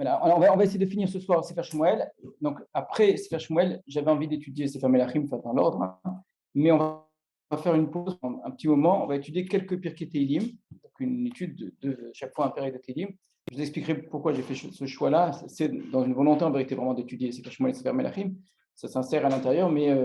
Voilà, on va essayer de finir ce soir Sefer Shmuel. Donc, après Sefer Shmuel, j'avais envie d'étudier Sefer Melachim, dans l'ordre, hein. Mais on va faire une pause, un petit moment. On va étudier quelques Pirkei Tehillim, donc une étude de chaque fois un Pérec de Tehillim. Je vous expliquerai pourquoi j'ai fait ce choix-là. C'est dans une volonté, en vérité, vraiment d'étudier Sefer Shmuel et Sefer Melachim. Ça s'insère à l'intérieur, mais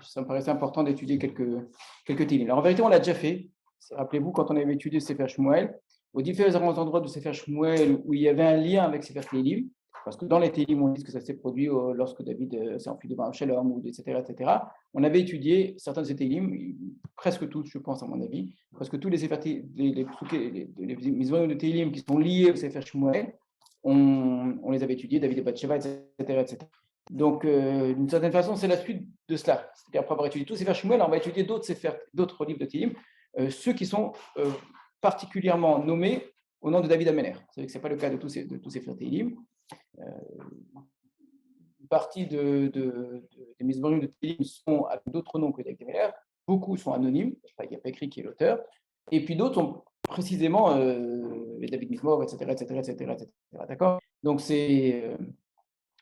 ça me paraissait important d'étudier quelques Tehillim. Alors, en vérité, on l'a déjà fait. Rappelez-vous, quand on avait étudié Sefer Shmuel, aux différents endroits de Sefer Shmuel où il y avait un lien avec Sefer Tehillim, parce que dans les Tehillim, on dit que ça s'est produit lorsque David s'est enfui devant Absalom, etc., etc. On avait étudié certains de ces Tehillim, presque tous, je pense, à mon avis, parce que tous les Mizmonim de Tehillim qui sont liés au Sefer Shmuel, on les avait étudiés, David et Bathsheba, etc., etc. Donc, d'une certaine façon, c'est la suite de cela. C'est-à-dire, après avoir étudié tous Sefer Shmuel, on va étudier d'autres livres de Tehillim, ceux qui sont particulièrement nommés au nom de David Amener. Vous savez que ce n'est pas le cas de tous ces Sefer Tehillim. Une partie des Mizmorim de Tehillim sont avec d'autres noms que David Amener. Beaucoup sont anonymes, il n'y a pas écrit qui est l'auteur. Et puis d'autres sont précisément les David Mizmor, etc., etc., etc., etc. D'accord ? Donc,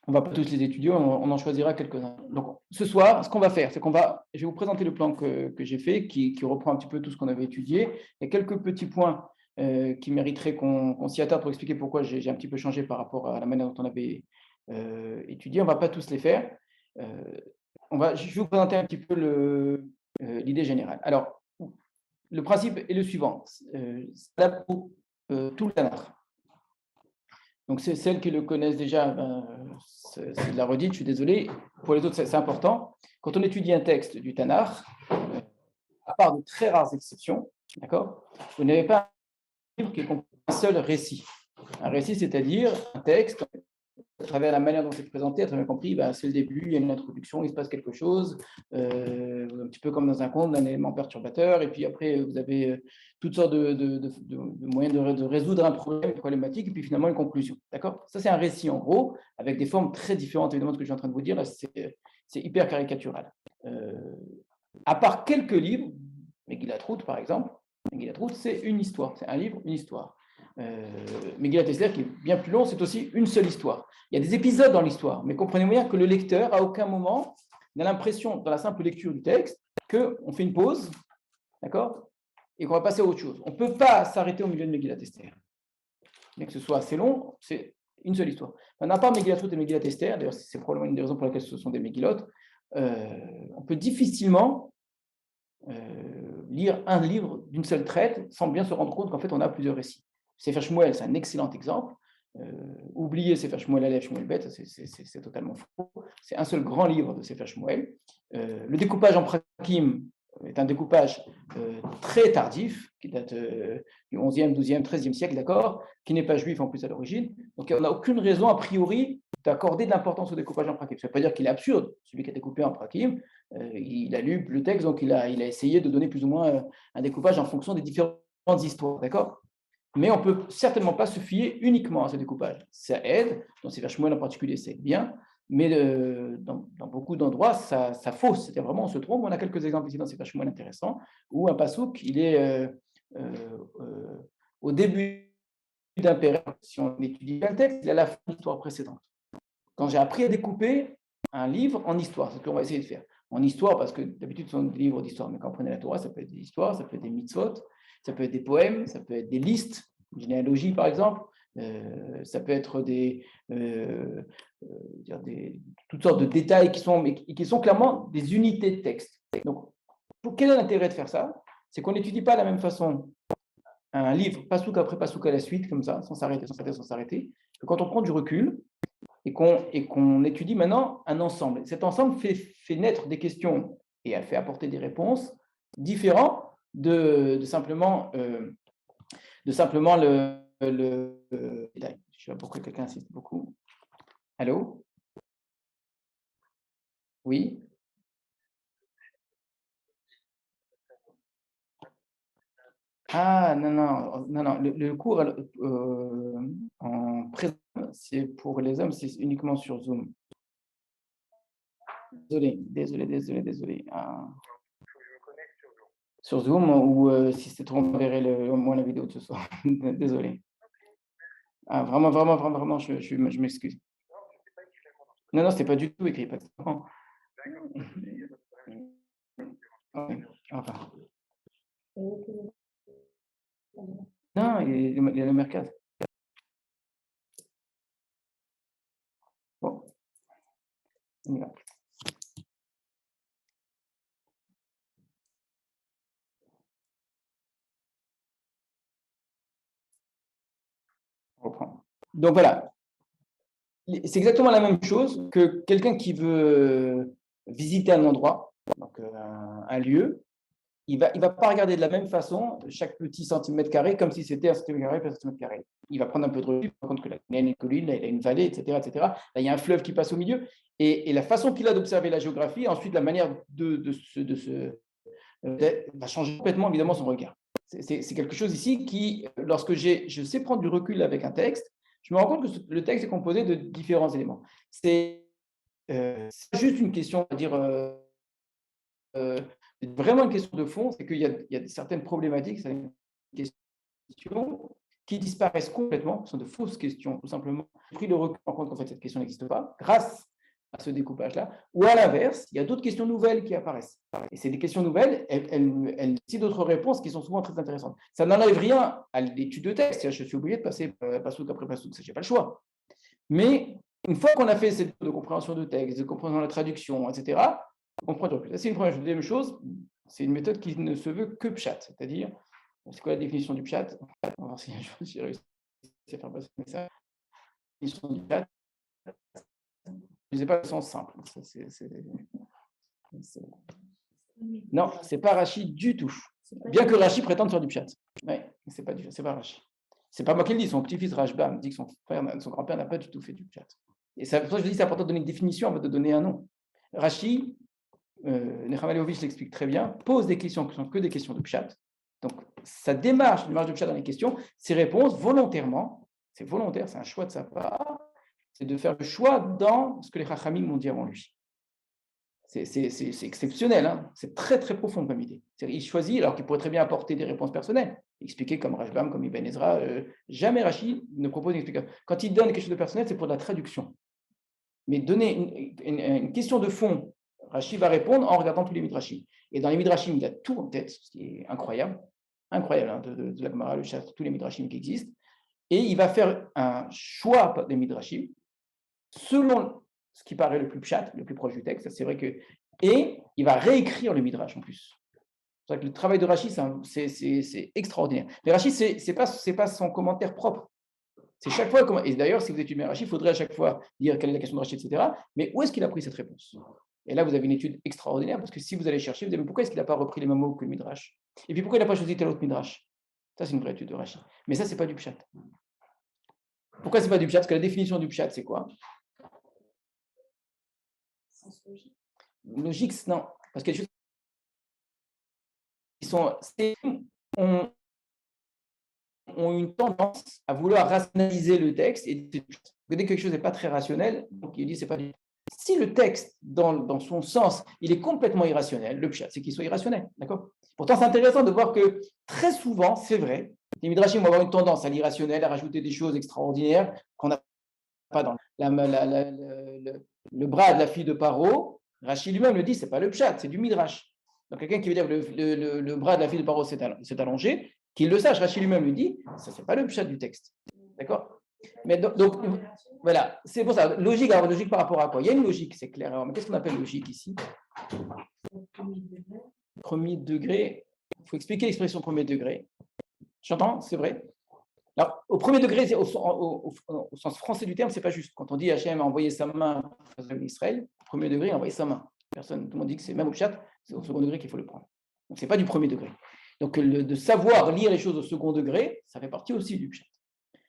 on ne va pas tous les étudier, on en choisira quelques-uns. Donc, ce soir, ce qu'on va faire, c'est je vais vous présenter le plan que j'ai fait, qui reprend un petit peu tout ce qu'on avait étudié. Il y a quelques petits points qui mériteraient qu'on s'y attarde pour expliquer pourquoi j'ai un petit peu changé par rapport à la manière dont on avait étudié. On ne va pas tous les faire. Je vais vous présenter un petit peu l'idée générale. Alors, le principe est le suivant. C'est pour tout le Tanakh. Donc, c'est celles qui le connaissent déjà, c'est de la redite, je suis désolé. Pour les autres, c'est important. Quand on étudie un texte du Tanakh, à part de très rares exceptions, d'accord, vous n'avez pas un livre qui est composé d'un seul récit. Un récit, c'est-à-dire un texte, à travers la manière dont c'est présenté, à travers compris, c'est le début, il y a une introduction, il se passe quelque chose, un petit peu comme dans un conte, d'un élément perturbateur, et puis après, vous avez toutes sortes de moyens de résoudre un problème, une problématique, et puis finalement une conclusion. D'accord ? Ça, c'est un récit en gros, avec des formes très différentes, évidemment, de ce que je suis en train de vous dire. Là, c'est hyper caricatural. À part quelques livres, Megillat Ruth, par exemple, Megillat Ruth, c'est une histoire, c'est un livre, une histoire. Megillat Esther, qui est bien plus long, c'est aussi une seule histoire. Il y a des épisodes dans l'histoire, mais comprenez bien que le lecteur, à aucun moment, n'a l'impression, dans la simple lecture du texte, qu'on fait une pause, d'accord, et qu'on va passer à autre chose. On ne peut pas s'arrêter au milieu de Megillat Esther. Mais que ce soit assez long, c'est une seule histoire. On n'a pas Megillat Ruth et Megillat Esther, d'ailleurs, c'est probablement une des raisons pour lesquelles ce sont des Megillot. On peut difficilement lire un livre d'une seule traite sans bien se rendre compte qu'en fait, on a plusieurs récits. Sefer Shmuel, c'est un excellent exemple. Oubliez Sefer Shmuel Aleph, Shmuel Bet, c'est totalement faux. C'est un seul grand livre de Sefer Shmuel. Le découpage en prakim est un découpage très tardif, qui date du 11e, 12e, 13e siècle, d'accord, qui n'est pas juif en plus à l'origine. Donc, on n'a aucune raison, a priori, d'accorder de l'importance au découpage en prakim. Ça ne veut pas dire qu'il est absurde, celui qui a découpé en prakim. Il a lu le texte, donc il a essayé de donner plus ou moins un découpage en fonction des différentes histoires, d'accord ? Mais on ne peut certainement pas se fier uniquement à ce découpage. Ça aide, dans Sefer Shmuel en particulier, c'est bien, mais dans beaucoup d'endroits, ça fausse. C'est-à-dire vraiment, on se trompe. On a quelques exemples ici dans Sefer Shmuel intéressants, où un pasouk, il est au début d'un période. Si on étudie un texte, il est à la fin de l'histoire précédente. Quand j'ai appris à découper un livre en histoire, c'est ce qu'on va essayer de faire. En histoire, parce que d'habitude, ce sont des livres d'histoire, mais quand vous prenez la Torah, ça peut être des histoires, ça peut être des mitzvot, ça peut être des poèmes, ça peut être des listes, une généalogie par exemple, ça peut être toutes sortes de détails qui sont clairement des unités de texte. Donc, quel est l'intérêt de faire ça ? C'est qu'on n'étudie pas de la même façon un livre, pasouk après pasouk à la suite, comme ça, sans s'arrêter, que quand on prend du recul, et qu'on étudie maintenant un ensemble. Cet ensemble fait naître des questions et a fait apporter des réponses différentes de simplement le détail. Je sais pas pourquoi quelqu'un insiste beaucoup. Allô ? Oui ? Ah, non. Le cours en présent, c'est pour les hommes, c'est uniquement sur Zoom. Désolé. Ah. Sur Zoom ou si c'est trop, on verrait au moins la vidéo de ce soir. Désolé. Ah, vraiment, vraiment, vraiment, vraiment, je m'excuse. Non, non, c'était pas du tout écrit, pas de enfant. Ouais, enfin. Non, il y a le mercade. Bon, on y va. On reprend. Donc voilà, c'est exactement la même chose que quelqu'un qui veut visiter un endroit, donc un lieu. Il va pas regarder de la même façon chaque petit centimètre carré comme si c'était un centimètre carré par centimètre carré. Il va prendre un peu de recul, par contre que là, il y a une colline, là, il y a une vallée, etc., etc. Là, il y a un fleuve qui passe au milieu. Et la façon qu'il a d'observer la géographie, ensuite la manière va changer complètement évidemment son regard. C'est quelque chose ici qui, lorsque je sais prendre du recul avec un texte, je me rends compte que le texte est composé de différents éléments. C'est juste une question, on va dire, euh, vraiment une question de fond, c'est qu'il y a certaines problématiques, certaines questions qui disparaissent complètement, ce sont de fausses questions, tout simplement. J'ai pris le recul en compte qu'en fait, cette question n'existe pas, grâce à ce découpage-là, ou à l'inverse, il y a d'autres questions nouvelles qui apparaissent. Et c'est des questions nouvelles, elles citent d'autres réponses qui sont souvent très intéressantes. Ça n'enlève rien à l'étude de texte, je suis obligé de passer passouk après passouk, je n'ai pas le choix. Mais une fois qu'on a fait cette de compréhension de texte, de compréhension de la traduction, etc., on prend du recul. C'est une première chose. Deuxième chose, c'est une méthode qui ne se veut que pshat, c'est-à-dire, c'est quoi la définition du pshat? On va voir si j'ai réussi à faire passer le message. La définition du pshat, je ne sais pas le sens simple. Non, ce n'est pas Rachid du tout. Bien que Rachid prétende faire du pshat. Oui, c'est pas Rachid. C'est pas moi qui le dis, son petit-fils Rashbam dit que son grand-père n'a pas du tout fait du pshat. Et c'est pour ça que je dis c'est important de donner une définition avant de donner un nom. Rachid, Nechama Leovitch l'explique très bien, pose des questions qui sont que des questions de pshat. Donc, sa démarche de pshat dans les questions, ses réponses volontairement, c'est volontaire, c'est un choix de sa part, c'est de faire le choix dans ce que les Chachamim m'ont dit avant lui. C'est exceptionnel, hein, c'est très très profond comme idée. Il choisit, alors qu'il pourrait très bien apporter des réponses personnelles, expliquer comme Rashbam, comme Ibn Ezra. Jamais Rachid ne propose une explication. Quand il donne quelque chose de personnel, c'est pour de la traduction. Mais donner une question de fond, Rachid va répondre en regardant tous les midrashim. Et dans les midrashim, il a tout en tête, ce qui est incroyable, incroyable, hein, de la Gemara, le chapitre, tous les midrashim qui existent. Et il va faire un choix des midrashim selon ce qui paraît le plus pshat, le plus proche du texte. C'est vrai que, et il va réécrire le midrash en plus. C'est vrai que le travail de Rachid, c'est extraordinaire. Mais Rachid, c'est pas son commentaire propre. C'est chaque fois, et d'ailleurs, si vous étudiez Rachid, il faudrait à chaque fois dire quelle est la question de Rachid, etc. Mais où est-ce qu'il a pris cette réponse? Et là, vous avez une étude extraordinaire, parce que si vous allez chercher, vous allez pourquoi est-ce qu'il n'a pas repris les mêmes mots que le Midrash? Et puis pourquoi il n'a pas choisi tel autre Midrash? Ça, c'est une vraie étude de Rachid. Mais ça, c'est pas du pshat. Pourquoi c'est pas du pshat? Parce que la définition du pshat, c'est quoi? Logique, non. Parce qu'il y a des choses qui ont, ont une tendance à vouloir rationaliser le texte. Et dès que quelque chose n'est pas très rationnel, donc il dit c'est pas du. Si le texte, dans son sens, il est complètement irrationnel, le pshat, c'est qu'il soit irrationnel. D'accord? Pourtant, c'est intéressant de voir que très souvent, c'est vrai, les midrashim vont avoir une tendance à l'irrationnel, à rajouter des choses extraordinaires qu'on n'a pas dans le bras de la fille de Paro. Rachid lui-même le dit, c'est pas le pshat, c'est du midrash. Donc quelqu'un qui veut dire que le bras de la fille de Paro s'est allongé, qu'il le sache, Rachid lui-même lui dit, ça c'est pas le pshat du texte. D'accord? Mais donc, voilà, c'est pour ça. Logique, alors logique par rapport à quoi? Il y a une logique, c'est clair. Alors, mais qu'est-ce qu'on appelle logique ici? Premier degré. Il faut expliquer l'expression premier degré. J'entends, c'est vrai. Alors, au premier degré, au sens français du terme, c'est pas juste. Quand on dit Hachem a envoyé sa main à Israël, au premier degré, il a envoyé sa main. Personne, tout le monde dit que c'est même au chat, c'est au second degré qu'il faut le prendre. Donc, c'est pas du premier degré. Donc, de savoir lire les choses au second degré, ça fait partie aussi du pshat.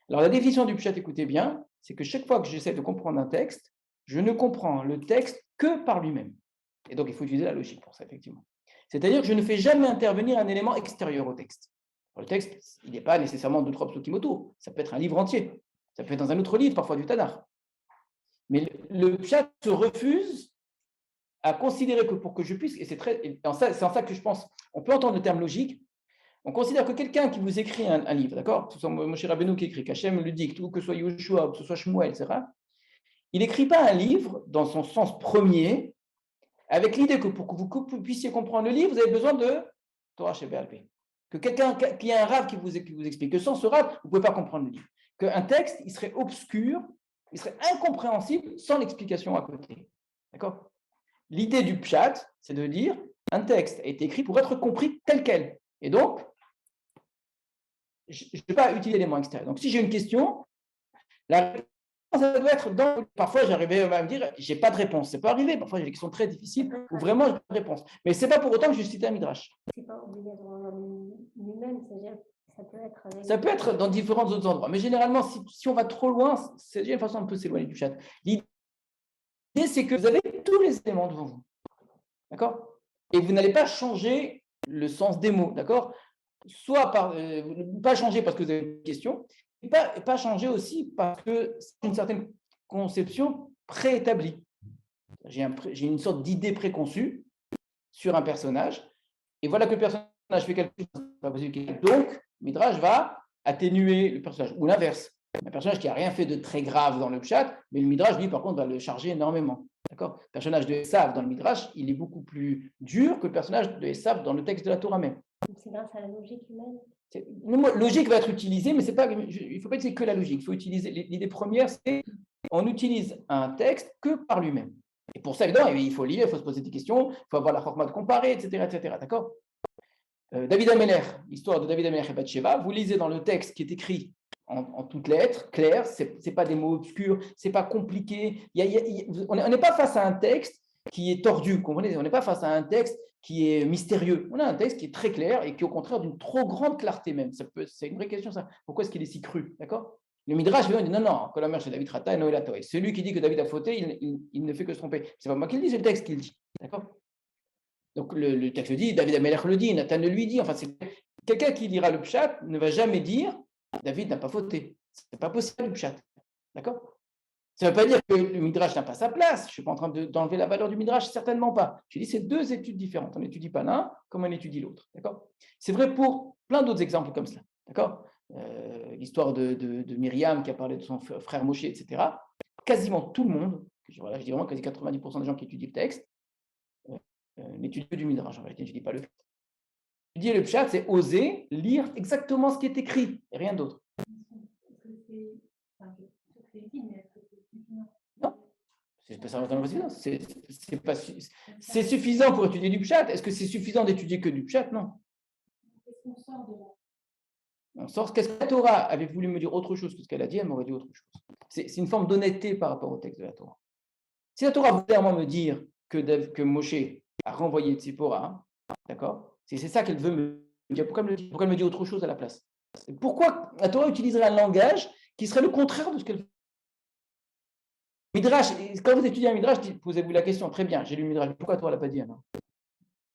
Alors, la définition du pshat, écoutez bien, c'est que chaque fois que j'essaie de comprendre un texte, je ne comprends le texte que par lui-même. Et donc, il faut utiliser la logique pour ça, effectivement. C'est-à-dire que je ne fais jamais intervenir un élément extérieur au texte. Le texte, il n'est pas nécessairement 2-3 psukim autour. Ça peut être un livre entier. Ça peut être dans un autre livre, parfois du Tanakh. Mais le pshat se refuse à considérer que pour que je puisse, et c'est en ça que je pense, on peut entendre le terme logique, On considère que quelqu'un qui vous écrit un livre, d'accord, que ce soit Moshe Rabbeinu qui écrit, qu'Hachem le dicte, ou que ce soit Yoshua, ou que ce soit Shmuel, etc., il n'écrit pas un livre dans son sens premier, avec l'idée que pour que vous puissiez comprendre le livre, vous avez besoin de Torah Sheba'al Peh. Que quelqu'un qui a un rave qui vous explique, que sans ce rave, vous ne pouvez pas comprendre le livre. Qu'un texte, il serait obscur, il serait incompréhensible sans l'explication à côté. D'accord? L'idée du pshat, c'est de dire un texte a été écrit pour être compris tel quel. Et donc, je ne vais pas utiliser l'élément extérieur. Donc, si j'ai une question, la réponse, ça doit être dans. Parfois, j'arrivais à me dire, j'ai pas de réponse. C'est pas arrivé. Parfois, j'ai des questions très difficiles où vraiment, j'ai pas de réponse. Mais c'est pas pour autant que je cite un midrash. C'est pas obligatoirement lui-même, c'est-à-dire ça peut être. Ça peut être dans différents autres endroits. Mais généralement, si on va trop loin, c'est déjà une façon un peu s'éloigner du chat. L'idée, c'est que vous avez tous les éléments devant vous. D'accord? Et vous n'allez pas changer le sens des mots. D'accord? Soit pas changer parce que vous avez une question, et pas changer aussi parce que c'est une certaine conception préétablie. J'ai une sorte d'idée préconçue sur un personnage, et voilà que le personnage fait quelque chose. Donc, Midrash va atténuer le personnage, ou l'inverse. Un personnage qui n'a rien fait de très grave dans le chat, mais le Midrash, lui, par contre, va le charger énormément. D'accord? Le personnage de Esav dans le Midrash, il est beaucoup plus dur que le personnage de Esav dans le texte de la Torah même. C'est grâce à la logique humaine. Le mot logique va être utilisé, mais pas, il ne faut pas utiliser que la logique. Il faut utiliser l'idée première, c'est on utilise un texte que par lui-même. Et pour ça, évidemment, il faut lire, il faut se poser des questions, il faut avoir la forme de comparer, etc., etc. D'accord? David Ameller, l'histoire de David Ameller et Bathsheba, vous lisez dans le texte qui est écrit en toutes lettres, clair, ce n'est pas des mots obscurs, ce n'est pas compliqué. On n'est pas face à un texte qui est tordu, comprenez? On n'est pas face à un texte qui est mystérieux. On a un texte qui est très clair et qui est au contraire d'une trop grande clarté même. C'est une vraie question ça. Pourquoi est-ce qu'il est si cru? D'accord? Le Midrash vient et dit non, non, que la mère chez David Rata et Noël Atoé. Celui qui dit que David a fauté, il ne fait que se tromper. C'est pas moi qui le dis, c'est le texte qui le dit. D'accord? Donc le texte dit, David Ameller le dit, Nathan le lui dit. Enfin, c'est quelqu'un qui lira le pshat ne va jamais dire David n'a pas fauté. C'est pas possible le pshat. D'accord? Ça ne veut pas dire que le Midrash n'a pas sa place. Je ne suis pas en train d'enlever la valeur du Midrash, certainement pas. Je dis c'est deux études différentes. On n'étudie pas l'un comme on étudie l'autre. D'accord? C'est vrai pour plein d'autres exemples comme cela. D'accord? L'histoire de Myriam qui a parlé de son frère Moshe, etc. Quasiment tout le monde, je dis vraiment quasi 90% des gens qui étudient le texte, n'étudient que du Midrash. En réalité, je ne dis pas le fait. Étudier le pshat, c'est oser lire exactement ce qui est écrit et rien d'autre. Non, c'est pas ça suffisant. C'est suffisant pour étudier du pshat. Est-ce que c'est suffisant d'étudier que du pshat? Non. On sort. Qu'est-ce que la Torah avait voulu me dire autre chose que ce qu'elle a dit? Elle m'aurait dit autre chose. C'est une forme d'honnêteté par rapport au texte de la Torah. Si la Torah voulait vraiment me dire que Moshe a renvoyé Tzipora, d'accord? C'est ça qu'elle veut me dire. Pourquoi elle me dit autre chose à la place? Pourquoi la Torah utiliserait un langage qui serait le contraire de ce qu'elle veut? Midrash, quand vous étudiez un Midrash, posez-vous la question, très bien, j'ai lu le Midrash, pourquoi la Torah ne l'a pas dit alors?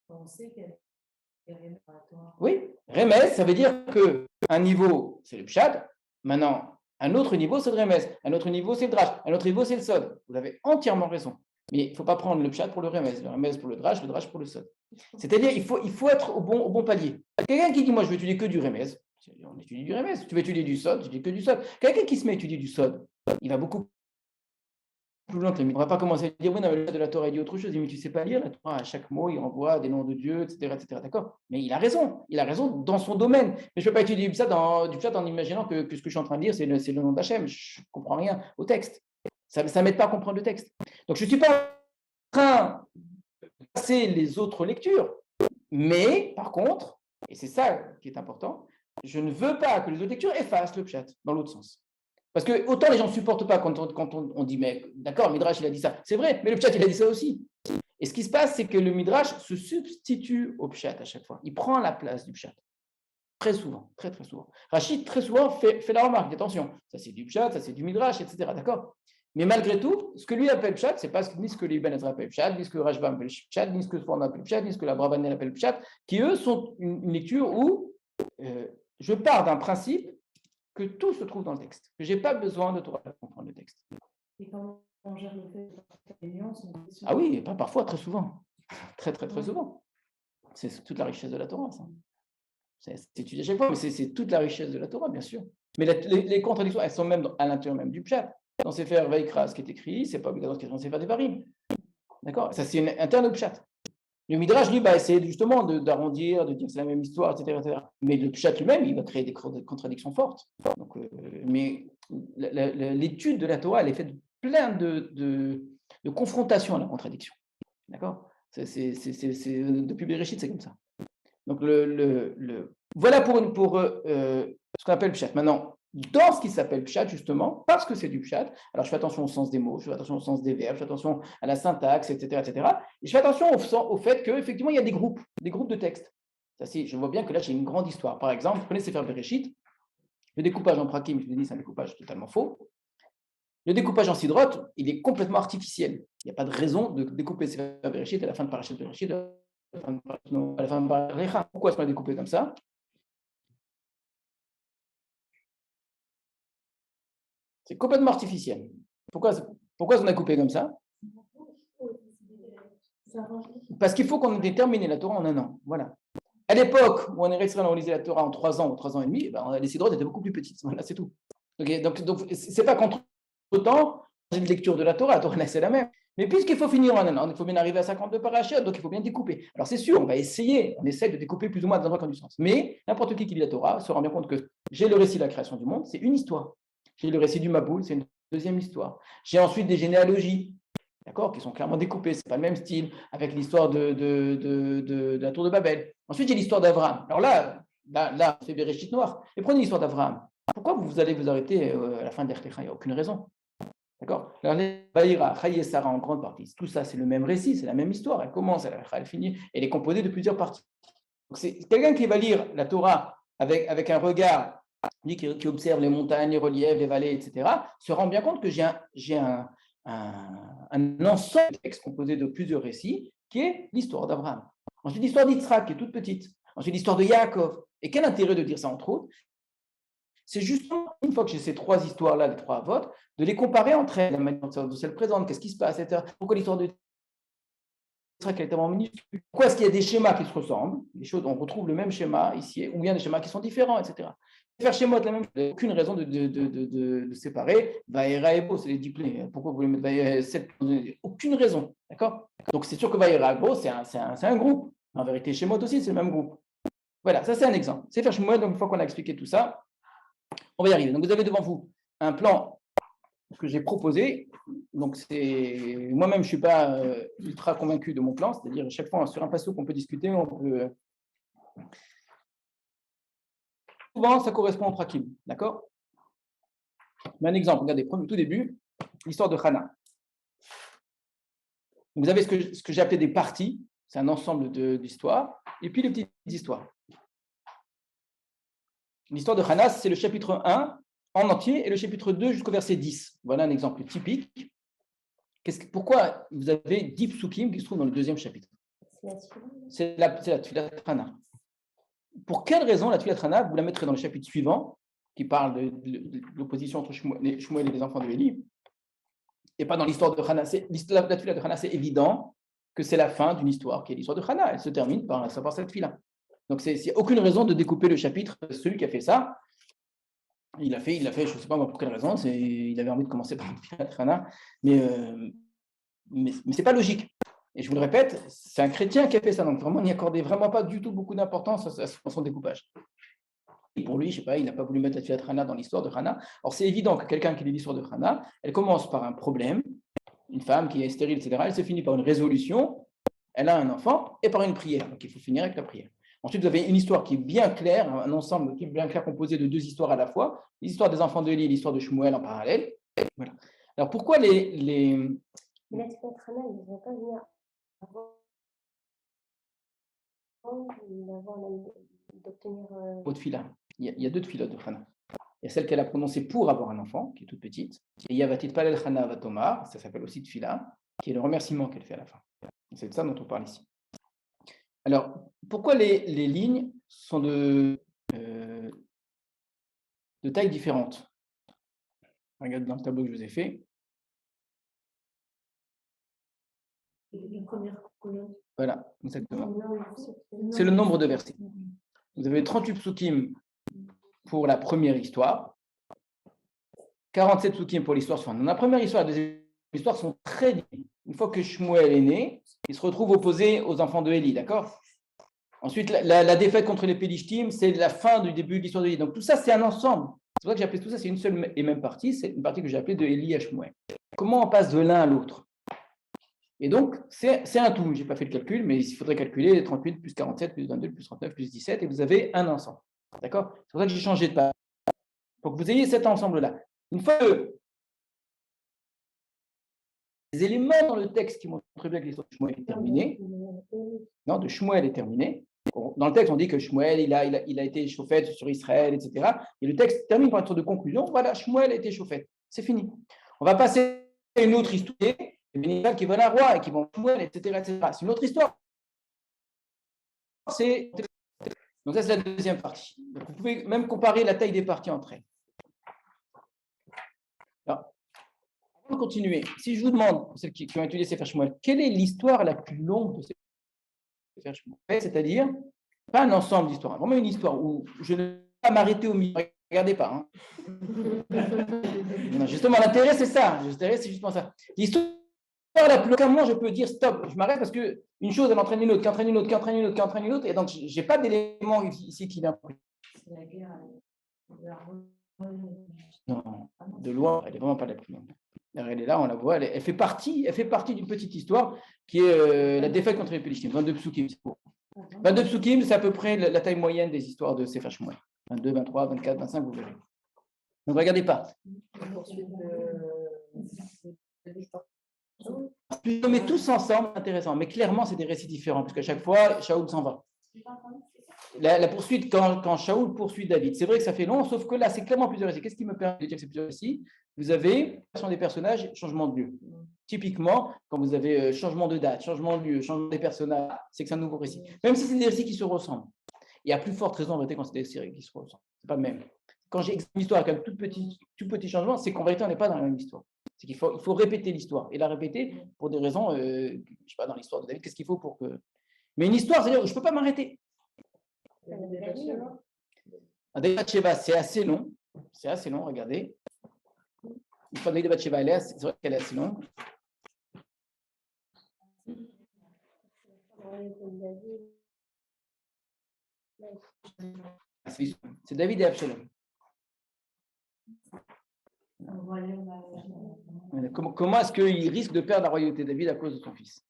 On sait qu'elle est Remez par la Torah. Oui, Remez, ça veut dire qu'un niveau, c'est le Pshat, maintenant, un autre niveau, c'est le Remez, un autre niveau, c'est le Drash, un autre niveau, c'est le Sod. Vous avez entièrement raison. Mais il ne faut pas prendre le Pshat pour le Remez pour le Drash pour le Sod. C'est-à-dire, il faut être au bon palier. Quelqu'un qui dit, moi, je veux étudier que du Remez, on étudie du Remez. Tu veux étudier du Sod, tu étudies que du Sod. Quelqu'un qui se met à étudier du Sod, il va beaucoup plus loin. On ne va pas commencer à dire, oui, non, le de la Torah, il dit autre chose. Il dit, mais tu ne sais pas lire, la Torah, à chaque mot, il renvoie des noms de Dieu, etc. etc. D'accord? Mais il a raison dans son domaine. Mais je ne peux pas étudier du pshat en imaginant que ce que je suis en train de dire, c'est le nom d'Hachem. Je ne comprends rien au texte. Ça ne m'aide pas à comprendre le texte. Donc, je ne suis pas en train de passer les autres lectures. Mais, par contre, et c'est ça qui est important, je ne veux pas que les autres lectures effacent le pshat dans l'autre sens. Parce que autant les gens ne supportent pas quand on dit, mais d'accord, Midrash, il a dit ça. C'est vrai, mais le pshat, il a dit ça aussi. Et ce qui se passe, c'est que le Midrash se substitue au pshat à chaque fois. Il prend la place du pshat. Très souvent, très très souvent. Rachid, très souvent, fait la remarque, attention, ça c'est du pshat, ça c'est du Midrash, etc. D'accord? Mais malgré tout, ce que lui appelle pshat, c'est pas ni ce que les Ibn Ezra appellent pshat, ni ce que Rashbam appelle pshat, ni ce que Sforno appelle pshat, ni ce que la Brabanel appelle pshat, qui eux sont une lecture où je pars d'un principe que tout se trouve dans le texte, que je n'ai pas besoin de Torah pour comprendre le texte. Et quand on gère le fait de les nuances, Ah oui, pas parfois, très souvent. Très, très, très souvent. C'est toute la richesse de la Torah, ça. C'est étudié à chaque fois, mais c'est toute la richesse de la Torah, bien sûr. Mais les contradictions, elles sont même à l'intérieur même du Pshat. Dans Sefer Vaikra, ce qui est écrit, c'est pas obligatoire ce qui est dans Sefer Devarim. D'accord? Ça, c'est interne au Pshat. Le Midrash, lui, va essayer justement d'arrondir, de dire que c'est la même histoire, etc., etc. Mais le Pshat lui-même, il va créer des contradictions fortes. Donc, mais l'étude de la Torah, elle est faite de plein de confrontations à la contradiction. D'accord? Depuis Bereshit, c'est comme ça. Donc, voilà pour ce qu'on appelle Pshat. Maintenant, dans ce qui s'appelle Pshat, justement, parce que c'est du Pshat, alors je fais attention au sens des mots, je fais attention au sens des verbes, je fais attention à la syntaxe, etc., etc. Et je fais attention au fait qu'effectivement, il y a des groupes de textes. Ça, je vois bien que là, j'ai une grande histoire. Par exemple, vous connaissez Sefer Bereshit, le découpage en prakim, je vous ai dit, c'est un découpage totalement faux. Le découpage en sidrote, il est complètement artificiel. Il n'y a pas de raison de découper Sefer Bereshit à la fin de Parashat Bereshit, à la fin de Parashat. Pourquoi est-ce qu'on a découpé comme ça? C'est complètement artificiel. Pourquoi on a coupé comme ça? Parce qu'il faut qu'on ait terminé la Torah en 1 an. Voilà. À l'époque où on lisait la Torah en 3 ans ou 3 ans et demi, les sidrotes étaient beaucoup plus petites. Voilà, c'est tout. Okay, donc c'est pas qu'entre-temps, une lecture de la Torah c'est la même. Mais puisqu'il faut finir en 1 an, il faut bien arriver à 52 parachutes, donc il faut bien découper. Alors c'est sûr, on essaie de découper plus ou moins des endroits qui ont du sens. Mais n'importe qui lit la Torah se rend bien compte que j'ai le récit de la création du monde, c'est une histoire. J'ai le récit du Maboul, c'est une deuxième histoire. J'ai ensuite des généalogies, d'accord, qui sont clairement découpées, c'est pas le même style, avec l'histoire de la tour de Babel. Ensuite, j'ai l'histoire d'Abraham. Alors là, on fait Bereshit noir. Et prenez l'histoire d'Abraham. Pourquoi vous allez vous arrêter à la fin d'Ertecha? Il n'y a aucune raison. D'accord? Alors, les Vaïra, Chaï et Sarah en grande partie, tout ça, c'est le même récit, c'est la même histoire. Elle commence, elle finit, elle est composée de plusieurs parties. Donc, c'est quelqu'un qui va lire la Torah avec un regard qui observe les montagnes, les reliefs, les vallées, etc., se rend bien compte que j'ai un ensemble de textes composé de plusieurs récits qui est l'histoire d'Abraham. Ensuite, l'histoire d'Yitzhak, qui est toute petite. Ensuite, l'histoire de Yaakov. Et quel intérêt de dire ça entre autres? C'est justement, une fois que j'ai ces 3 histoires-là, les 3 votes, de les comparer entre elles, la manière dont elles présentent, qu'est-ce qui se passe, etc. Pourquoi l'histoire de Yitzhak est tellement minuscule? Pourquoi est-ce qu'il y a des schémas qui se ressemblent? On retrouve le même schéma ici, ou bien des schémas qui sont différents, etc. Faire chez moi la même chose, il n'y a aucune raison de séparer. Vaïra et Bo, c'est les diplés. Pourquoi vous voulez mettre Vaïra 7? Aucune raison. D'accord? Donc c'est sûr que Vaïra et Bo, c'est un groupe. En vérité, chez moi aussi, c'est le même groupe. Voilà, ça c'est un exemple. C'est faire chez moi, donc une fois qu'on a expliqué tout ça, on va y arriver. Donc vous avez devant vous un plan que j'ai proposé. Donc moi-même, je ne suis pas ultra convaincu de mon plan, c'est-à-dire chaque fois sur un passeau qu'on peut discuter, on peut. Souvent, ça correspond au prakim, d'accord? Mais un exemple, regardez, tout début, l'histoire de Hana. Vous avez ce que j'ai appelé des parties, c'est un ensemble d'histoires, et puis les petites histoires. L'histoire de Hana, c'est le chapitre 1 en entier et le chapitre 2 jusqu'au verset 10. Voilà un exemple typique. Pourquoi vous avez 10 psukim qui se trouvent dans le 2e chapitre? C'est la Tfilat Hana. Pour quelle raison la Tfilat Hana, vous la mettrez dans le chapitre suivant, qui parle de l'opposition entre Shmuel et les enfants de Élie, et pas dans l'histoire de Hana? La Tfilat de Hana, c'est évident que c'est la fin d'une histoire qui est l'histoire de Hana. Elle se termine par cette Tfilat. Donc, il n'y a aucune raison de découper le chapitre. Celui qui a fait ça, il a fait, je ne sais pas pour quelle raison, il avait envie de commencer par Tfilat Hana, mais ce n'est pas logique. Et je vous le répète, c'est un chrétien qui a fait ça, donc vraiment, il n'y accordait vraiment pas du tout beaucoup d'importance à son découpage. Et pour lui, je ne sais pas, il n'a pas voulu mettre la Tfilat Hana dans l'histoire de Hana. Or, c'est évident que quelqu'un qui lit l'histoire de Hana, elle commence par un problème, une femme qui est stérile, etc. Elle se finit par une résolution, elle a un enfant, et par une prière. Donc, il faut finir avec la prière. Ensuite, vous avez une histoire qui est bien claire, un ensemble qui est bien clair composé de 2 histoires à la fois, l'histoire des enfants de Élie et l'histoire de Shmuel en parallèle. Voilà. Alors, pourquoi les... Mais la Tfilat Hana, il ne devrait pas venir d'obtenir. Autre fila. Il y a 2 tfilotes de Hana. Il y a celle qu'elle a prononcée pour avoir un enfant, qui est toute petite, et il y a Vatit Palel Hana Vatomar, ça s'appelle aussi tfila, qui est le remerciement qu'elle fait à la fin. C'est de ça dont on parle ici. Alors, pourquoi les lignes sont de tailles différentes? Regardez dans le tableau que je vous ai fait. La première colonne. Voilà, exactement. Non, C'est le nombre de versets. Vous avez 38 psukim pour la première histoire, 47 psukim pour l'histoire suivante. Dans la première histoire et la deuxième histoire sont très différentes. Une fois que Shmuel est né, il se retrouve opposé aux enfants de Élie, d'accord? Ensuite, la défaite contre les Pélishtim, c'est la fin du début de l'histoire de Élie. Donc tout ça, c'est un ensemble. C'est pour ça que j'ai appelé tout ça, c'est une seule et même partie. C'est une partie que j'ai appelée de Élie à Shmuel. Comment on passe de l'un à l'autre? Et donc, c'est un tout. Je n'ai pas fait le calcul, mais il faudrait calculer 38 plus 47 plus 22 plus 39 plus 17, et vous avez un ensemble. D'accord? C'est pour ça que j'ai changé de page. Pour que vous ayez cet ensemble-là. Une fois que les éléments dans le texte qui montrent très bien que l'histoire de Shmuel est terminée, non, de Shmuel est terminée. Dans le texte, on dit que Shmuel, il a été chauffette sur Israël, etc. Et le texte termine par une sorte de conclusion. Voilà, Shmuel a été chauffette. C'est fini. On va passer à une autre histoire. Les qui veulent un roi et qui vont Shmuel, etc., etc. C'est une autre histoire. Donc ça, c'est la deuxième partie. Donc, vous pouvez même comparer la taille des parties entre elles. Alors, avant de continuer, si je vous demande, pour celles qui ont étudié Sefer Shmuel, quelle est l'histoire la plus longue de Sefer Shmuel? C'est-à-dire, pas un ensemble d'histoires, vraiment une histoire où je ne vais pas m'arrêter au milieu. Regardez pas. Hein. Non, justement, l'intérêt, c'est ça. L'intérêt, c'est justement ça. L'histoire la plus longue, moi, je peux dire stop, je m'arrête parce qu'une chose, elle entraîne une autre, qui entraîne une autre, qui entraîne une autre, qui entraîne une autre, et donc, je n'ai pas d'élément ici qui vient. C'est la guerre. Non, de loin, elle n'est vraiment pas la plus longue. Elle est là, on la voit, elle fait partie d'une petite histoire qui est la défaite contre les Pélishtim. 22 psukim, c'est pour. 22 psukim, c'est à peu près la taille moyenne des histoires de Sefer Shmuel. 22, 23, 24, 25, vous verrez. Donc, regardez pas. Puis on met tous ensemble, intéressant, mais clairement, c'est des récits différents, parce qu'à chaque fois, Shaoul s'en va. La poursuite, quand Shaoul poursuit David, c'est vrai que ça fait long, sauf que là, c'est clairement plusieurs récits. Qu'est-ce qui me permet de dire que c'est plusieurs récits? Vous avez des personnages, changement de lieu. Typiquement, quand vous avez changement de date, changement de lieu, changement des personnages, c'est que c'est un nouveau récit. Même si c'est des récits qui se ressemblent. Il y a plus forte raison en vérité quand c'est des séries qui se ressemblent. C'est pas le même. Quand j'ai une histoire avec un tout petit changement, c'est qu'en vérité, on n'est pas dans la même histoire. C'est qu'il faut répéter l'histoire. Et la répéter pour des raisons, je ne sais pas, dans l'histoire de David, qu'est-ce qu'il faut pour que. Mais une histoire, c'est-à-dire, je ne peux pas m'arrêter. David Bathsheba, c'est assez long. C'est assez long, regardez. Une fois David Bathsheba, c'est vrai qu'elle est assez longue. C'est David et Absalom. Comment est-ce qu'il risque de perdre la royauté de David à cause de son fils?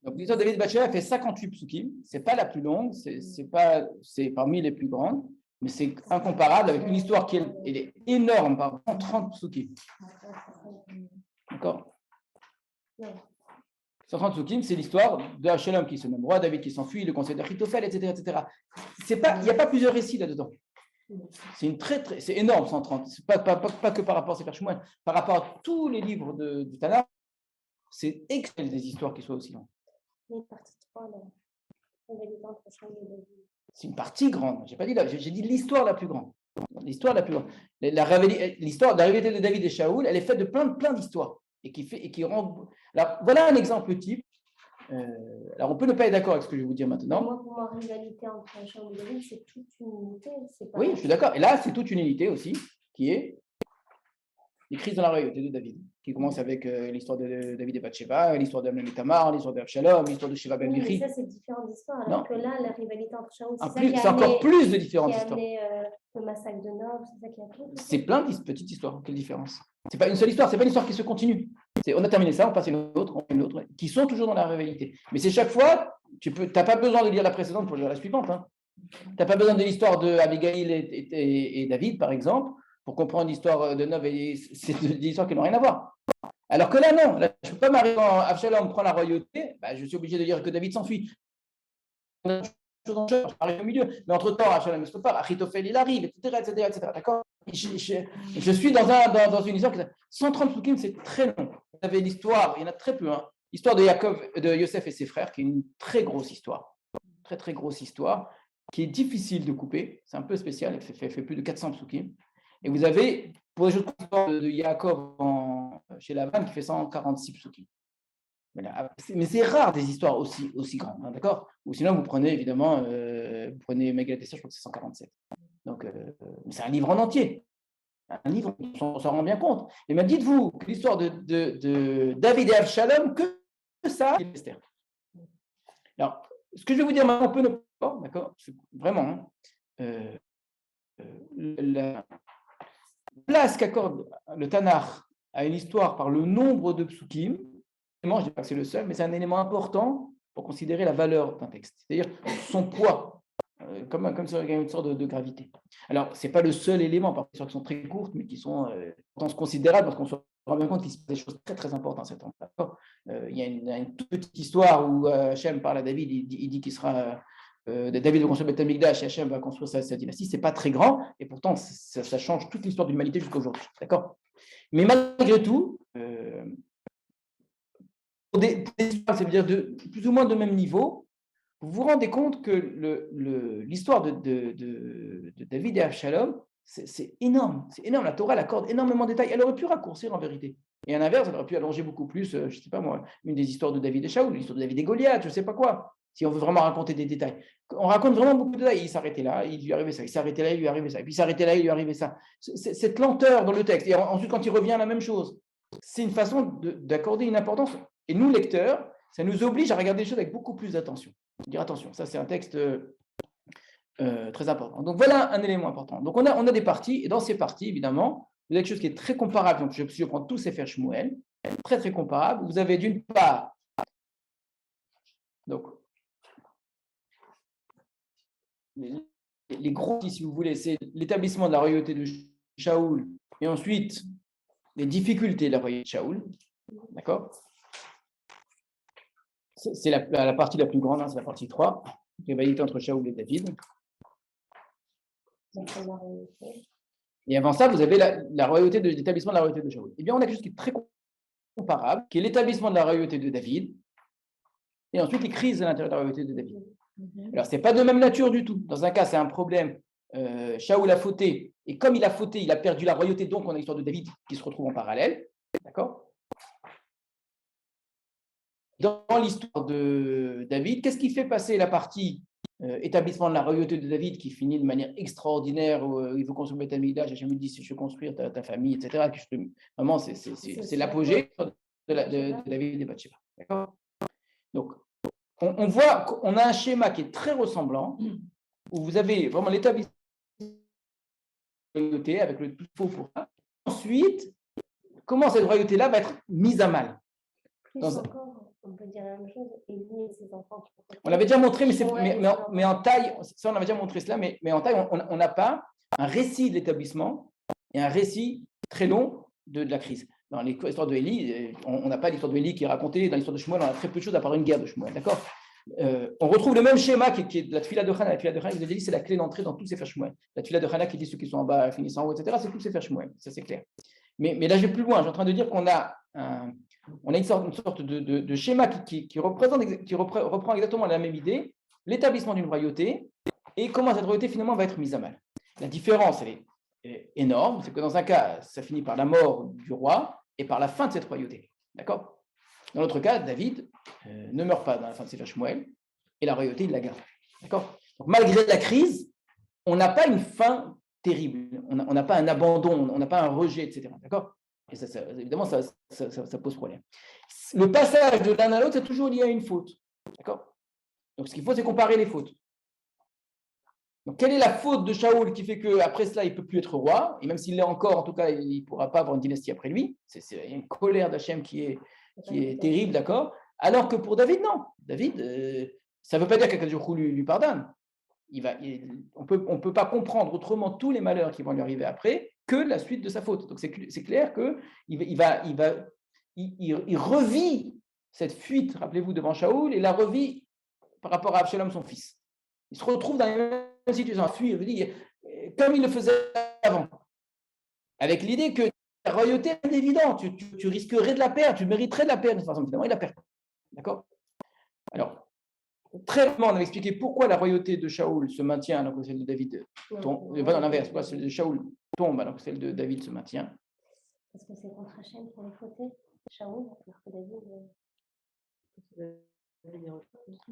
Donc l'histoire de David Bathsheba fait 58 psukim. C'est pas la plus longue, c'est parmi les plus grandes, mais c'est incomparable avec une histoire qui est énorme, par 30 psukim. D'accord? 130 psukim, c'est l'histoire d'Absalom qui se nomme roi, David qui s'enfuit, le conseil d'Achitophel, etc., etc. Il n'y a pas plusieurs récits là-dedans. C'est énorme, 130. C'est pas que par rapport à Sefer Shmuel, par rapport à tous les livres du Tanakh, c'est excellent des histoires qui soient aussi longues. C'est une partie grande. J'ai pas dit là, j'ai dit l'histoire la plus grande. L'histoire la plus grande. L'histoire de la rivalité de David et Shaoul, elle est faite de plein d'histoires et qui rend. Alors voilà un exemple type. Alors on peut ne pas être d'accord avec ce que je vais vous dire maintenant. Moi, pour moi, rivalité entre Shaoul et David, c'est toute une unité. Oui, je suis d'accord. Et là, c'est toute une unité aussi qui est les crises dans la royauté de David, qui commence avec l'histoire de David et Bathsheba, l'histoire d'Amnon et Tamar, l'histoire d'Absalom, l'histoire de Sheva ben Bichri. Ça, c'est différentes histoires. Alors que là, la rivalité entre Shaoul, c'est encore plus de différentes histoires. Le massacre de Nob, c'est ça qui a tout. C'est plein de petites histoires. Quelle différence? C'est pas une seule histoire, c'est pas une histoire qui se continue. On a terminé ça, on passe à une autre, qui sont toujours dans la rivalité. Mais c'est chaque fois, tu n'as pas besoin de lire la précédente pour lire la suivante. Hein. Tu n'as pas besoin de l'histoire d'Abigail et David, par exemple, pour comprendre l'histoire de Nob, et c'est des histoires qui n'ont rien à voir. Alors que là, non, là, je ne peux pas m'arriver quand Absalom prend la royauté, je suis obligé de dire que David s'enfuit. Je arrive au milieu, mais entre-temps, Absalom se prépare, Achitophel il arrive, etc. D'accord? Je suis dans une histoire qui 130 psukim, c'est très long. Vous avez l'histoire, il y en a très peu, hein. L'histoire de Yosef et ses frères, qui est une très grosse histoire, très grosse histoire, qui est difficile de couper, c'est un peu spécial, elle fait plus de 400 psukim. Et vous avez, pour les choses de Yaakov chez Lavan, qui fait 146 psukim. Mais c'est rare des histoires aussi grandes, hein, d'accord? Ou sinon, vous prenez évidemment, vous prenez Megillat Esther, je crois que c'est 147. Donc, c'est un livre en entier. Un livre, on s'en rend bien compte. Et même dites-vous que l'histoire de David et Avshalom, que ça, c'est Esther. Alors, ce que je vais vous dire maintenant, on peut ne pas, d'accord? Vraiment, la place qu'accorde le Tanakh à une histoire par le nombre de psukim, je ne dis pas que c'est le seul, mais c'est un élément important pour considérer la valeur d'un texte, c'est-à-dire son poids, comme ça, il y a une sorte de gravité. Alors, ce n'est pas le seul élément, parce qu'ils sont très courtes, mais qui sont considérables, parce qu'on se rend bien compte qu'il se passe des choses très très importantes à cet endroit. Il y a une toute petite histoire où Hachem parle à David, il dit qu'il sera. David va construire Beth Amikdash et Hachem va construire sa dynastie. Ce n'est pas très grand, et pourtant, ça change toute l'histoire de l'humanité jusqu'à aujourd'hui. D'accord? Mais malgré tout, pour des histoires, c'est-à-dire de plus ou moins de même niveau, vous vous rendez compte que l'histoire de David et Absalom, c'est énorme. C'est énorme. La Torah accorde énormément de détails. Elle aurait pu raccourcir en vérité. Et à l'inverse, elle aurait pu allonger beaucoup plus, je ne sais pas moi, une des histoires de David et Shaoul, l'histoire de David et Goliath, je ne sais pas quoi, si on veut vraiment raconter des détails. On raconte vraiment beaucoup de détails. Il s'arrêtait là, il lui arrivait ça. Il s'arrêtait là, il lui arrivait ça. Et puis il s'arrêtait là, il lui arrivait ça. Cette lenteur dans le texte. Et ensuite, quand il revient à la même chose, c'est une façon d'accorder une importance. Et nous, lecteurs, ça nous oblige à regarder les choses avec beaucoup plus d'attention. Dire attention, ça c'est un texte très important. Donc voilà un élément important. Donc on a des parties, et dans ces parties, évidemment, vous avez quelque chose qui est très comparable. Donc je prends tous ces Sefer Shmuel, très très comparable. Vous avez d'une part, donc les gros, si vous voulez, c'est l'établissement de la royauté de Shaoul, et ensuite les difficultés de la royauté de Shaoul. D'accord? C'est la partie la plus grande, hein, c'est la partie 3, rivalité entre Shaoul et David. Et avant ça, vous avez la royauté de l'établissement de la royauté de Shaoul. Eh bien, on a quelque chose qui est très comparable, qui est l'établissement de la royauté de David, et ensuite les crises à l'intérieur de la royauté de David. Alors, ce n'est pas de même nature du tout. Dans un cas, c'est un problème. Shaoul a fauté, et comme il a fauté, il a perdu la royauté, donc on a l'histoire de David qui se retrouve en parallèle. D'accord? Dans l'histoire de David, qu'est-ce qui fait passer la partie établissement de la royauté de David qui finit de manière extraordinaire où il veut construire Beth Amikdash, Hachem lui dit si je veux construire ta famille, etc. Vraiment, c'est l'apogée de David et Bathsheba. D'accord? Donc, on voit qu'on a un schéma qui est très ressemblant où vous avez vraiment l'établissement de la royauté avec le tout faux pour ça. Ensuite, comment cette royauté-là va être mise à mal? On peut dire la même chose, Élie et ses enfants. On l'avait déjà montré, mais en taille, ça on avait déjà montré cela, mais en taille, on n'a pas un récit de l'établissement et un récit très long de la crise. Dans l'histoire de Élie, on n'a pas l'histoire de Élie qui est racontée. Dans l'histoire de Shmuel, on a très peu de choses à part une guerre de Shmuel, d'accord? On retrouve le même schéma qui est de la tefila de Hana. La tefila de Hana, je vous ai dit, c'est la clé d'entrée dans tous ces Sefer Shmuel. La tefila de Hana qui dit ceux qui sont en bas finissent en haut, etc., c'est tous ces Sefer Shmuel, ça c'est clair. Mais là, je vais plus loin. Je suis en train de dire qu'on a une sorte de schéma qui reprend exactement la même idée, l'établissement d'une royauté et comment cette royauté finalement va être mise à mal. La différence, elle est énorme, c'est que dans un cas, ça finit par la mort du roi et par la fin de cette royauté. D'accord? Dans l'autre cas, David ne meurt pas dans la fin de Sefer Shmuel et la royauté, il la garde. D'accord? Donc, malgré la crise, on n'a pas une fin terrible, on n'a pas un abandon, on n'a pas un rejet, etc. D'accord? Et ça, évidemment, ça pose problème. Le passage de l'un à l'autre, c'est toujours lié à une faute. D'accord? Donc, ce qu'il faut, c'est comparer les fautes. Donc, quelle est la faute de Shaoul qui fait qu'après cela, il ne peut plus être roi? Et même s'il l'est encore, en tout cas, il ne pourra pas avoir une dynastie après lui. Il y a une colère d'Hachem qui est terrible, d'accord? Alors que pour David, non. David, ça ne veut pas dire qu'Akadosh Baruch Hu lui pardonne. On peut pas comprendre autrement tous les malheurs qui vont lui arriver après que la suite de sa faute. Donc, c'est clair qu'il revit cette fuite, rappelez-vous, devant Shaoul, et la revit par rapport à Absalom, son fils. Il se retrouve dans la même situation, à fuir, comme il le faisait avant, avec l'idée que la royauté est évidente, tu risquerais de la perdre, tu mériterais de la perdre, de toute façon, finalement, il la perd. D'accord? Alors, très rapidement, on avait expliqué pourquoi la royauté de Shaoul se maintient alors que celle de David tombe. Pas dans l'inverse, pourquoi celle de Shaoul tombe alors que celle de David se maintient. Parce que c'est contre Hachem pour les fauter, Shaoul, alors que David.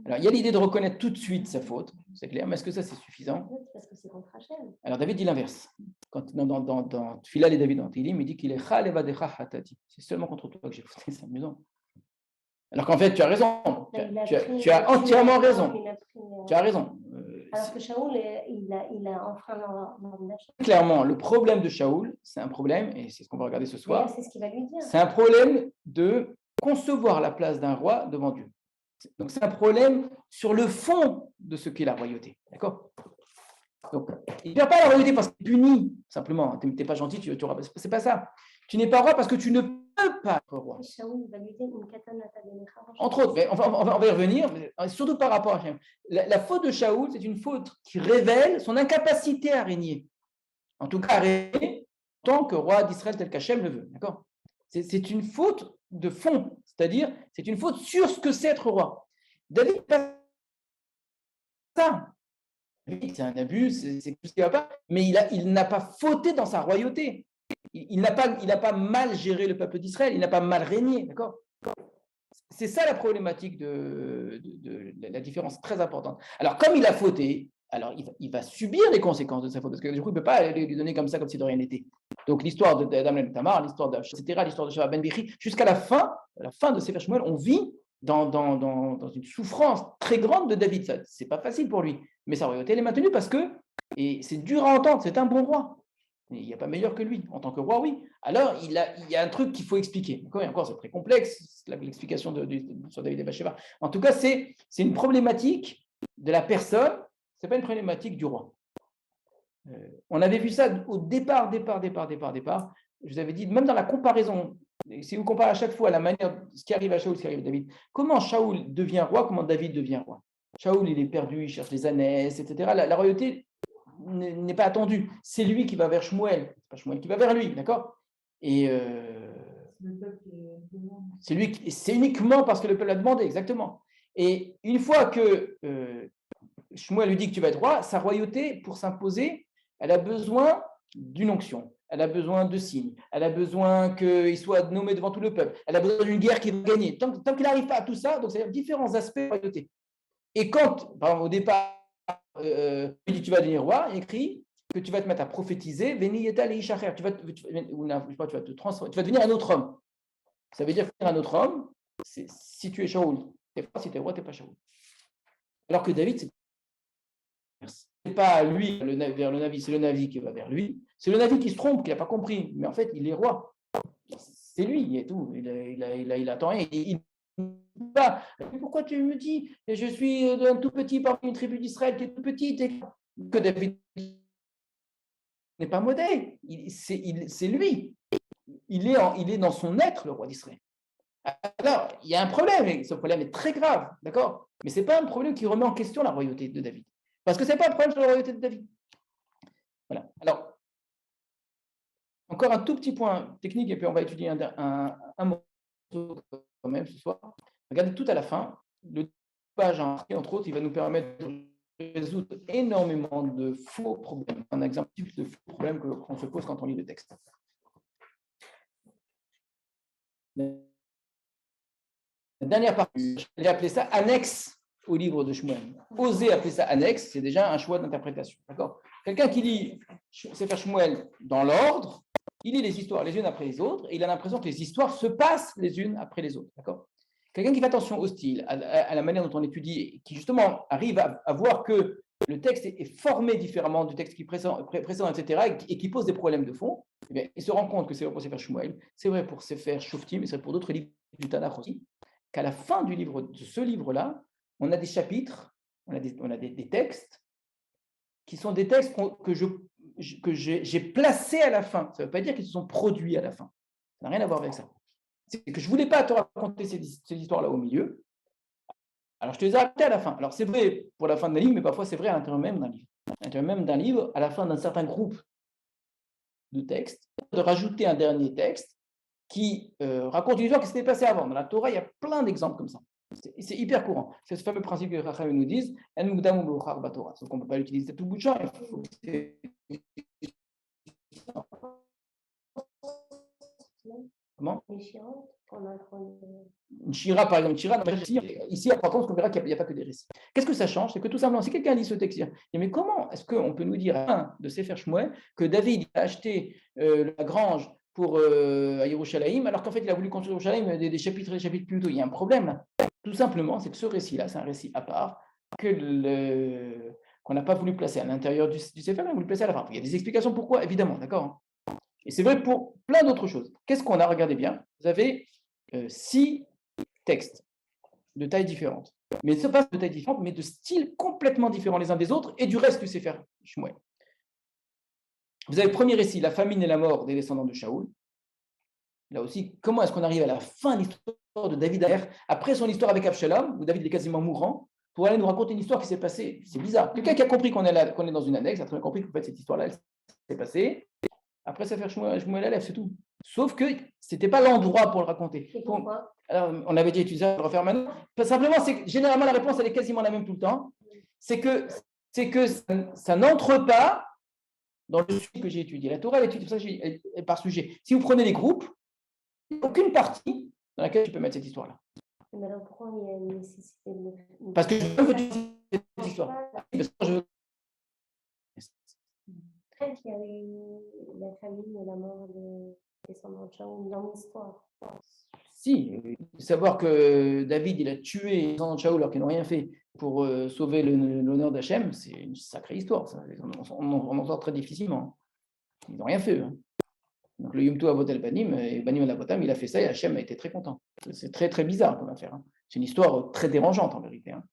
Alors, il y a l'idée de reconnaître tout de suite sa faute, c'est clair, mais est-ce que ça, c'est suffisant? Non, c'est parce que c'est contre Hachem. Alors, David dit l'inverse. Quand, dans Tfilal et David, dans Télim, il dit qu'il est Chalevadecha Hatati. C'est seulement contre toi que j'ai fauté, c'est amusant. Alors qu'en fait, tu as raison. Tu as entièrement raison. Tu as raison. Alors que Shaoul, il a enfreint l'ordre d'Hachem. Clairement, le problème de Shaoul, c'est un problème, et c'est ce qu'on va regarder ce soir, C'est ce qu'il va lui dire. c'est un problème de concevoir la place d'un roi devant Dieu. Donc, c'est un problème sur le fond de ce qu'est la royauté. D'accord? Donc, il ne perd pas la royauté parce qu'il punit, simplement. Tu n'es pas gentil, tu auras. C'est pas ça. Tu n'es pas roi parce que tu ne peux pas être roi. Shaoul va lui dire une katana tabenecha. Entre autres, mais on va y revenir, mais surtout par rapport à Hachem. La faute de Shaoul, c'est une faute qui révèle son incapacité à régner. En tout cas, à régner en tant que roi d'Israël tel qu'Hachem le veut. D'accord? C'est une faute de fond, c'est-à-dire c'est une faute sur ce que c'est être roi. David, pas ça. C'est un abus, c'est tout ce qui ne va pas, mais il n'a pas fauté dans sa royauté. Il n'a pas mal géré le peuple d'Israël, il n'a pas mal régné, d'accord? C'est ça la problématique de la différence très importante. Alors, comme il a fauté, alors il va subir les conséquences de sa faute, parce que du coup, il ne peut pas lui donner comme ça, comme si de rien n'était. Donc, l'histoire d'Adam et Tamar, l'histoire etc., l'histoire de Shabbat Ben Bichri, jusqu'à la fin de Sefer Shmuel, on vit dans une souffrance très grande de David. Ce n'est pas facile pour lui, mais sa royauté, elle est maintenue parce que, et c'est dur à entendre, c'est un bon roi. Il n'y a pas meilleur que lui. En tant que roi, oui. Alors, il y a un truc qu'il faut expliquer. Et encore, c'est très complexe, l'explication sur David et Bathsheba. En tout cas, c'est une problématique de la personne, ce n'est pas une problématique du roi. On avait vu ça au départ. Je vous avais dit, même dans la comparaison, si vous comparez à chaque fois la manière, ce qui arrive à Shaoul, ce qui arrive à David, comment Shaoul devient roi, comment David devient roi. Shaoul, il est perdu, il cherche les ânesse, etc. La royauté n'est pas attendu. C'est lui qui va vers Shmuel. C'est pas Shmuel qui va vers lui, d'accord? Et c'est uniquement parce que le peuple a demandé, exactement. Et une fois que Shmuel lui dit que tu vas être roi, sa royauté, pour s'imposer, elle a besoin d'une onction. Elle a besoin de signes. Elle a besoin qu'il soit nommé devant tout le peuple. Elle a besoin d'une guerre qu'il va gagner. Tant qu'il n'arrive pas à tout ça, donc c'est différents aspects de la royauté. Et quand, par exemple, au départ, il dit tu vas devenir roi, il écrit que tu vas te mettre à prophétiser, tu vas te transformer, tu vas devenir un autre homme. Ça veut dire que devenir un autre homme, si tu es Shaoul, tu n'es pas, si tu es roi, tu n'es pas Shaoul. Alors que David, c'est pas lui vers le Navi, c'est le Navi qui va vers lui. C'est le Navi qui se trompe, qui n'a pas compris. Mais en fait, il est roi. C'est lui et tout. Il attend rien. Pas. Pourquoi tu me dis je suis un tout petit parmi une tribu d'Israël qui est tout petite et que David n'est pas modèle. C'est lui. Il est dans son être le roi d'Israël. Alors, il y a un problème, et ce problème est très grave, d'accord? Mais ce n'est pas un problème qui remet en question la royauté de David. Parce que ce n'est pas un problème sur la royauté de David. Voilà. Alors, encore un tout petit point technique, et puis on va étudier un morceau quand même ce soir. Regardez tout à la fin, le page entre autres, il va nous permettre de résoudre énormément de faux problèmes. Un exemple type de faux problèmes qu'on se pose quand on lit le texte. La dernière partie, j'ai appelé ça annexe au livre de Shmuel. Oser appeler ça annexe, c'est déjà un choix d'interprétation. D'accord? Quelqu'un qui lit Sefer Shmuel dans l'ordre, il lit les histoires les unes après les autres, et il a l'impression que les histoires se passent les unes après les autres. D'accord? Quelqu'un qui fait attention au style, à la manière dont on étudie, qui justement arrive à voir que le texte est formé différemment du texte précédent, etc., et qui pose des problèmes de fond, eh bien, il se rend compte que c'est vrai pour Sefer Shmuel, c'est vrai pour Sefer Shoftim, et c'est vrai pour d'autres livres du Tanakh aussi, qu'à la fin de ce livre-là, on a des chapitres, on a des textes qui sont des textes que j'ai placés à la fin. Ça ne veut pas dire qu'ils se sont produits à la fin. Ça n'a rien à voir avec ça. C'est que je ne voulais pas te raconter ces histoires-là au milieu. Alors, je te les ai racontées à la fin. Alors, c'est vrai pour la fin d'un livre, mais parfois, c'est vrai à l'intérieur même d'un livre. À l'intérieur même d'un livre, à la fin d'un certain groupe de textes, de rajouter un dernier texte qui raconte une histoire qui s'était passée avant. Dans la Torah, il y a plein d'exemples comme ça. C'est hyper courant. C'est ce fameux principe que les Chachamim nous disent, En mukdam u'meuchar b'Torah. Sauf qu'on ne peut pas l'utiliser tout bout de champ. Il faut que Comment? Les chirotes qu'on a Une Shira, par exemple, Shira, ici, par contre, on verra qu'il n'y a pas que des récits. Qu'est-ce que ça change? C'est que tout simplement, si quelqu'un lit ce texte, il dit, mais comment est-ce qu'on peut nous dire, de Sefer Shmuel, que David a acheté la grange pour à Yerushalayim, alors qu'en fait, il a voulu construire Yerushalayim des chapitres plus tôt? Il y a un problème là. Tout simplement, c'est que ce récit-là, c'est un récit à part qu'on n'a pas voulu placer à l'intérieur du Sefer, on a voulu placer à la fin. Il y a des explications pourquoi, évidemment, d'accord? Et c'est vrai pour plein d'autres choses. Qu'est-ce qu'on a? Regardez bien. Vous avez 6 textes de tailles différentes. Mais ce pas de tailles différentes, mais de styles complètement différents les uns des autres et du reste du Sefer Shmuel. Vous avez le premier récit, la famine et la mort des descendants de Shaoul. Là aussi, comment est-ce qu'on arrive à la fin de l'histoire de David après son histoire avec Absalom, où David est quasiment mourant, pour aller nous raconter une histoire qui s'est passée? C'est bizarre. Quelqu'un qui a compris qu'on est dans une annexe, a très bien compris que en fait, cette histoire-là, elle s'est passée. Après, ça fait Shmuel Aleph, c'est tout. Sauf que ce n'était pas l'endroit pour le raconter. Pourquoi? Alors, on avait dit utiliser, on va le refaire maintenant. Simplement, c'est que généralement, la réponse, elle est quasiment la même tout le temps. C'est que ça n'entre pas dans le sujet que j'ai étudié. La Torah, elle étudie par sujet. Si vous prenez les groupes, il n'y a aucune partie dans laquelle tu peux mettre cette histoire-là. Mais alors pourquoi il y a une nécessité de le... Parce que je veux que tu dises cette histoire. Parce que je veux... Peut-être qu'il y a eu la famine et la mort des descendants de Shaoul dans l'histoire. Si, savoir que David, il a tué les descendants de Shaoul alors qu'ils n'ont rien fait pour sauver l'honneur d'Hachem, c'est une sacrée histoire. Ça. On en sort très difficilement. Ils n'ont rien fait. Hein. Donc le Yom Avotel Banim, et Banim al-Avotam, il a fait ça et Hachem a été très content. C'est très très bizarre comme affaire. Hein. C'est une histoire très dérangeante en vérité. Hein.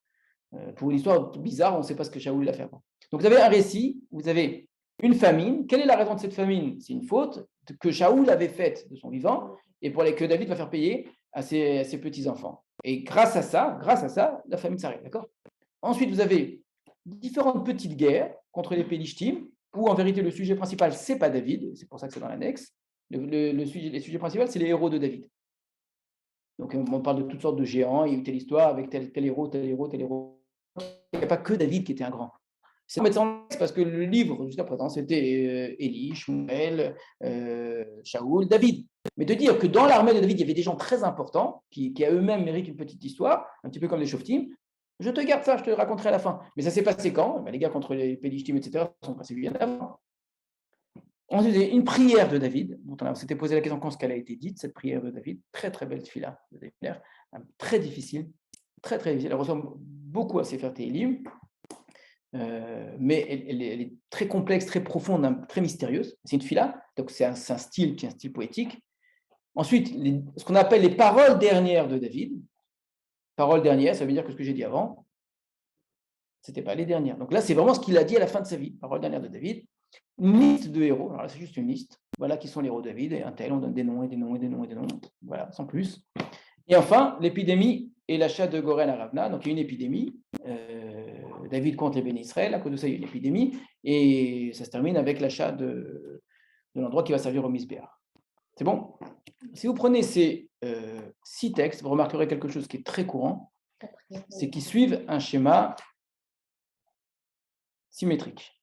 Pour une histoire bizarre, on ne sait pas ce que Shaoul a fait. Donc vous avez un récit, vous avez une famine. Quelle est la raison de cette famine? C'est une faute que Shaoul avait faite de son vivant et pour que David va faire payer à ses petits-enfants. Et grâce à ça, la famine s'arrête. D'accord? Ensuite, vous avez différentes petites guerres contre les Pélishtim, où en vérité le sujet principal, ce n'est pas David, c'est pour ça que c'est dans l'annexe. Les sujets principaux, c'est les héros de David. Donc on parle de toutes sortes de géants, il y a eu telle histoire avec tel héros, tel héros, tel héros. Il n'y a pas que David qui était un grand. C'est parce que le livre, jusqu'à présent, c'était Élie, Shmuel, Shaoul, David. Mais de dire que dans l'armée de David, il y avait des gens très importants qui à eux-mêmes méritent une petite histoire, un petit peu comme les Shoftim, je te garde ça, je te le raconterai à la fin. Mais ça s'est passé quand? Les guerres contre les Pélishtim, etc., sont passées bien avant. Ensuite, il y a une prière de David, dont on s'était posé la question quand elle a été dite, cette prière de David, très très belle fila de David, très difficile, très très difficile. Elle ressemble beaucoup à Sefer Tehillim, mais elle est très complexe, très profonde, très mystérieuse. C'est une fila, donc c'est un style qui est un style poétique. Ensuite, ce qu'on appelle les paroles dernières de David. Paroles dernières, ça veut dire que ce que j'ai dit avant, ce n'était pas les dernières. Donc là, c'est vraiment ce qu'il a dit à la fin de sa vie. Paroles dernières de David. Une liste de héros. Alors là, c'est juste une liste. Voilà qui sont les héros de David. Et un tel, on donne des noms et des noms et des noms et des noms. Voilà, sans plus. Et enfin, l'épidémie et l'achat de Goren à Ravna. Donc il y a une épidémie. David contre les bénis Israël. À cause de ça, il y a une épidémie. Et ça se termine avec l'achat de l'endroit qui va servir au Misbéach. C'est bon? Si vous prenez ces 6 textes, vous remarquerez quelque chose qui est très courant. C'est qu'ils suivent un schéma symétrique.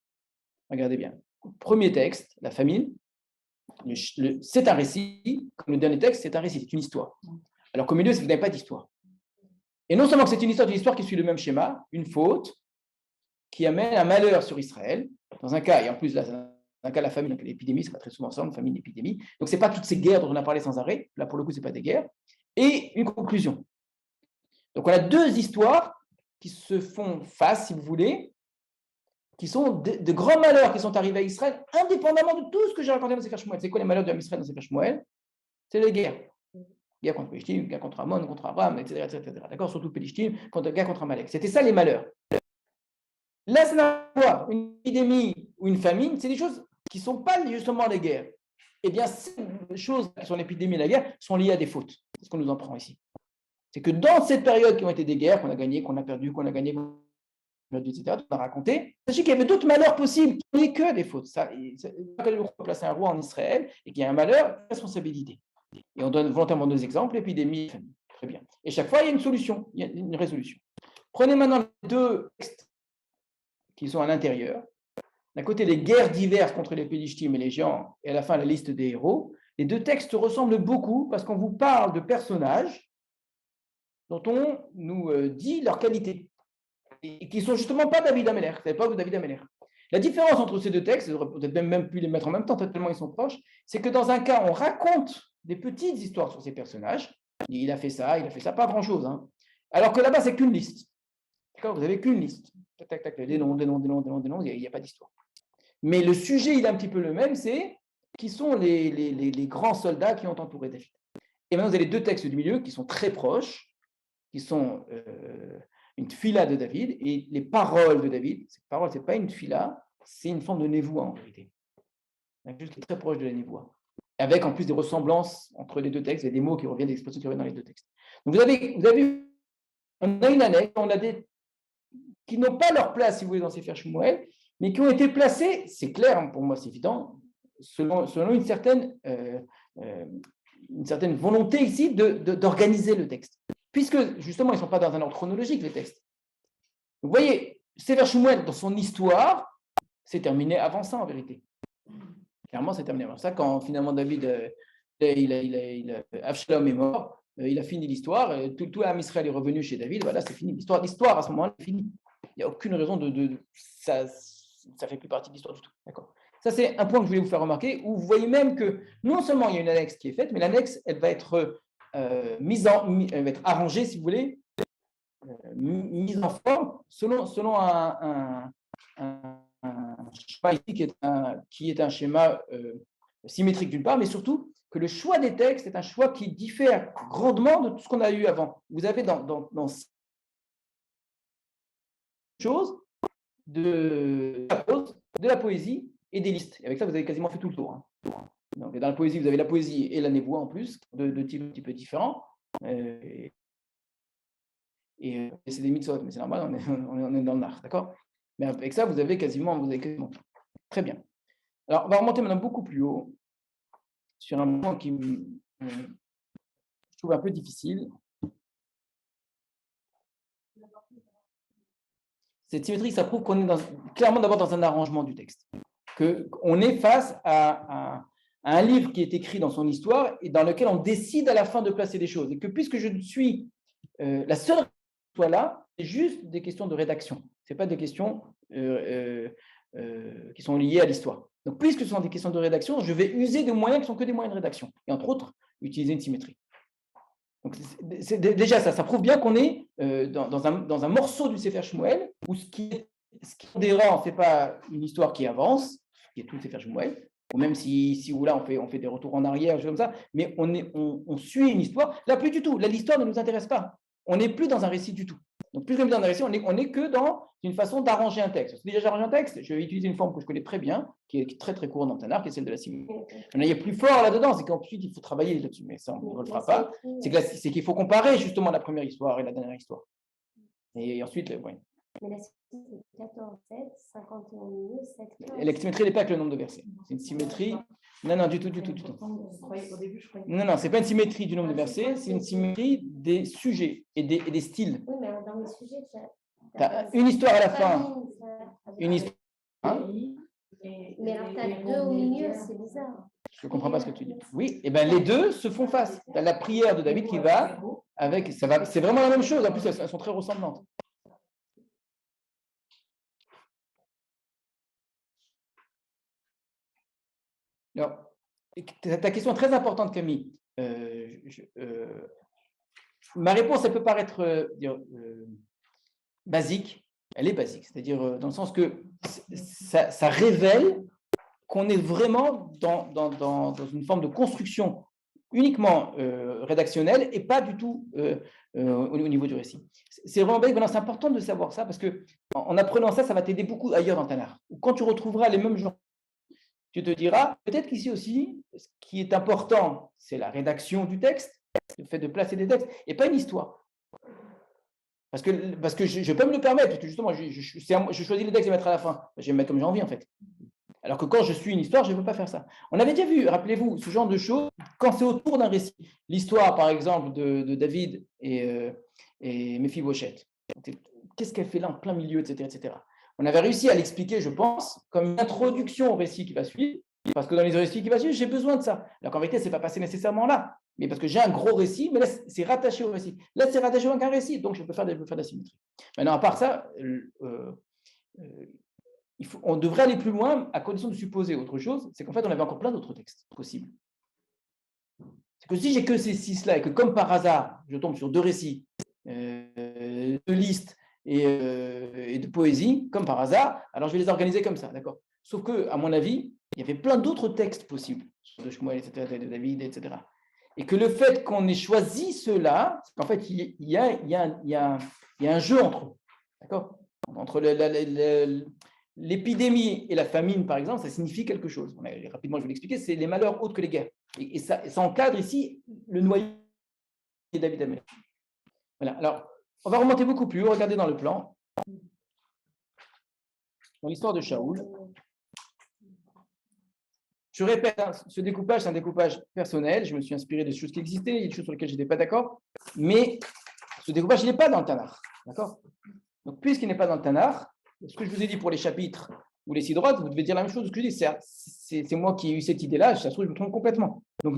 Regardez bien. Premier texte, la famine, c'est un récit, comme le dernier texte, c'est un récit, c'est une histoire. Alors qu'au milieu, vous n'avez pas d'histoire. Et non seulement que c'est une histoire qui suit le même schéma, une faute qui amène un malheur sur Israël, dans un cas, et en plus, là, dans un cas, la famine, donc l'épidémie, c'est pas très souvent ensemble, famine, épidémie. Donc, ce n'est pas toutes ces guerres dont on a parlé sans arrêt. Là, pour le coup, ce n'est pas des guerres. Et une conclusion. Donc, on a 2 histoires qui se font face, si vous voulez, qui sont de grands malheurs qui sont arrivés à Israël, indépendamment de tout ce que j'ai raconté dans Sefer Shmuel. C'est quoi les malheurs de Israël dans Sefer Shmuel? C'est les guerres. Guerre contre Pélishtim, guerre contre Ammon, contre Abraham, etc. D'accord? Surtout Pélishtim, guerre contre Amalek. C'était ça les malheurs. Là, ça n'a pas à voir. Une épidémie ou une famine, c'est des choses qui ne sont pas justement les guerres. Eh bien, ces choses qui sont l'épidémie et la guerre sont liées à des fautes. C'est ce qu'on nous en prend ici. C'est que dans cette période qui ont été des guerres, qu'on a gagné, qu'on a perdu, qu'on a gagné, etc., on a raconté, sachez qu'il y avait d'autres malheurs possibles, qui n'est que des fautes. Ça, placer un roi en Israël et qu'il y a un malheur, responsabilité. Et on donne volontairement 2 exemples, épidémie, famine. Très bien. Et chaque fois, il y a une solution, il y a une résolution. Prenez maintenant les 2 textes qui sont à l'intérieur. d'un côté les guerres diverses contre les Pélishtim et les géants, et à la fin la liste des héros, les deux textes ressemblent beaucoup parce qu'on vous parle de personnages dont on nous dit leur qualité, et qui ne sont justement pas David Ameller, c'est l'époque de David Ameller. La différence entre ces deux textes, on aurait peut-être même pu les mettre en même temps, tellement ils sont proches, c'est que dans un cas, on raconte des petites histoires sur ces personnages, il a fait ça, pas grand-chose, hein. Alors que là-bas, c'est qu'une liste. D'accord, vous n'avez qu'une liste. Tac, tac, tac, des noms, il n'y a pas d'histoire. Mais le sujet, il est un petit peu le même, c'est qui sont les grands soldats qui ont entouré David. Et maintenant, vous avez les deux textes du milieu qui sont très proches, qui sont une fila de David, et les paroles de David. Cette parole, ce n'est pas une fila, c'est une forme de névoie en vérité. Quelque chose qui est très proche de la névoie. Avec en plus des ressemblances entre les deux textes, il y a des mots qui reviennent, des expressions qui reviennent dans les deux textes. Donc vous avez on a une annexe, on a des qui n'ont pas leur place, si vous voulez, dans Sefer Shmuel, mais qui ont été placés, c'est clair, pour moi c'est évident, selon une certaine volonté ici d'organiser le texte. Puisque, justement, ils ne sont pas dans un ordre chronologique, les textes. Vous voyez, Sefer Shmuel, dans son histoire, c'est terminé avant ça, en vérité. Clairement, c'est terminé avant ça. Quand, finalement, David, Avshalom est mort, il a fini l'histoire, tout l'âme Israël est revenu chez David, voilà, c'est fini. L'histoire, à ce moment-là, est finie. Il n'y a aucune raison ça ne fait plus partie de l'histoire du tout. D'accord. Ça, c'est un point que je voulais vous faire remarquer, où vous voyez même que non seulement il y a une annexe qui est faite, mais l'annexe, elle va être elle va être arrangée, si vous voulez, mise en forme selon un schéma ici qui est un schéma symétrique d'une part, mais surtout que le choix des textes est un choix qui diffère grandement de tout ce qu'on a eu avant. Vous avez dans choses de la poésie et des listes. Et avec ça, vous avez quasiment fait tout le tour. Hein. Donc, dans la poésie, vous avez la poésie et la névoie en plus, de types un petit peu différents. Et c'est des mitzvot, mais c'est normal, on est dans l'art, d'accord? Mais avec ça, vous avez quasiment tout. Très bien. Alors, on va remonter maintenant beaucoup plus haut sur un point qui je trouve un peu difficile. Cette symétrie, ça prouve qu'on est clairement d'abord dans un arrangement du texte. Qu'on est face à un livre qui est écrit dans son histoire et dans lequel on décide à la fin de placer des choses. Et que puisque je suis la seule soit là, c'est juste des questions de rédaction. Ce n'est pas des questions qui sont liées à l'histoire. Donc, puisque ce sont des questions de rédaction, je vais user des moyens qui ne sont que des moyens de rédaction. Et entre autres, utiliser une symétrie. Donc, déjà, ça prouve bien qu'on est dans un morceau du Sefer Shmuel où ce qui dérange, ce n'est pas une histoire qui avance, qui est tout le Sefer Shmuel, ou même si ou là on fait des retours en arrière, choses comme ça, mais on suit une histoire. Là, plus du tout. Là, l'histoire ne nous intéresse pas. On n'est plus dans un récit du tout. Donc, plus que dans un récit, on n'est que dans une façon d'arranger un texte. Déjà, j'arrange un texte, je vais utiliser une forme que je connais très bien, qui est très très courante dans Tanakh, qui est celle de la symétrie. Il y a plus fort là-dedans, c'est qu'ensuite il faut travailler là-dessus, mais ça, on ne le fera pas. C'est qu'il faut comparer justement la première histoire et la dernière histoire. Et ensuite, oui. Mais la symétrie, c'est 14, 7, 51 minutes, 7, 15. La symétrie n'est pas avec le nombre de versets. C'est une symétrie. Non, du tout. Non, c'est pas une symétrie du nombre de versets, c'est une symétrie des sujets et des styles. Oui, mais dans les sujets, tu as une histoire à la fin. Une histoire. Hein? Mais alors, tu as deux au milieu, c'est bizarre. Je ne comprends pas ce que tu dis. Oui, et bien les deux se font face. Tu as la prière de David qui va avec. C'est vraiment la même chose. En plus, elles sont très ressemblantes. Alors, ta question est très importante, Camille. Ma réponse, elle peut paraître basique. Elle est basique, c'est-à-dire dans le sens que ça révèle qu'on est vraiment dans une forme de construction uniquement rédactionnelle et pas du tout au niveau du récit. C'est vraiment basique. C'est important de savoir ça parce qu'en apprenant ça, ça va t'aider beaucoup ailleurs dans Tanakh. Quand tu retrouveras les mêmes gens, tu te diras, peut-être qu'ici aussi, ce qui est important, c'est la rédaction du texte, le fait de placer des textes, et pas une histoire. Parce que je peux me le permettre, parce que justement, je choisis les textes et les mettre à la fin. Je vais me mettre comme j'ai envie, en fait. Alors que quand je suis une histoire, je ne peux pas faire ça. On avait déjà vu, rappelez-vous, ce genre de choses, quand c'est autour d'un récit. L'histoire, par exemple, de David et Méphibosheth. Qu'est-ce qu'elle fait là, en plein milieu, etc., etc. On avait réussi à l'expliquer, je pense, comme une introduction au récit qui va suivre, parce que dans les récits qui vont suivre, j'ai besoin de ça. Alors qu'en vérité, ce n'est pas passé nécessairement là, mais parce que j'ai un gros récit, mais là, c'est rattaché au récit. Là, c'est rattaché à un récit, donc je peux faire de la symétrie. Maintenant, à part ça, on devrait aller plus loin à condition de supposer autre chose, c'est qu'en fait, on avait encore plein d'autres textes possibles. C'est que si j'ai que ces 6-là et que comme par hasard, je tombe sur 2 récits, 2 listes et de poésie, comme par hasard, alors je vais les organiser comme ça, d'accord? Sauf que, à mon avis, il y avait plein d'autres textes possibles, de Shmuel, etc., de David, etc. Et que le fait qu'on ait choisi ceux-là, c'est qu'en fait, il y a un jeu entre eux, d'accord? Entre l'épidémie et la famine, par exemple, ça signifie quelque chose. Rapidement, je vais l'expliquer, c'est les malheurs autres que les guerres. Et ça encadre ici le noyau de David Amelech. Voilà. Alors, on va remonter beaucoup plus haut. Regardez dans le plan. Dans l'histoire de Shaoul. Je répète, hein, ce découpage, c'est un découpage personnel. Je me suis inspiré des choses qui existaient, il y a des choses sur lesquelles je n'étais pas d'accord. Mais ce découpage, il n'est pas dans le Tanakh. D'accord? Donc, puisqu'il n'est pas dans le Tanakh, ce que je vous ai dit pour les chapitres ou les 6 droites, vous devez dire la même chose que je dis. C'est moi qui ai eu cette idée-là, ça se trouve, je me trompe complètement. Donc,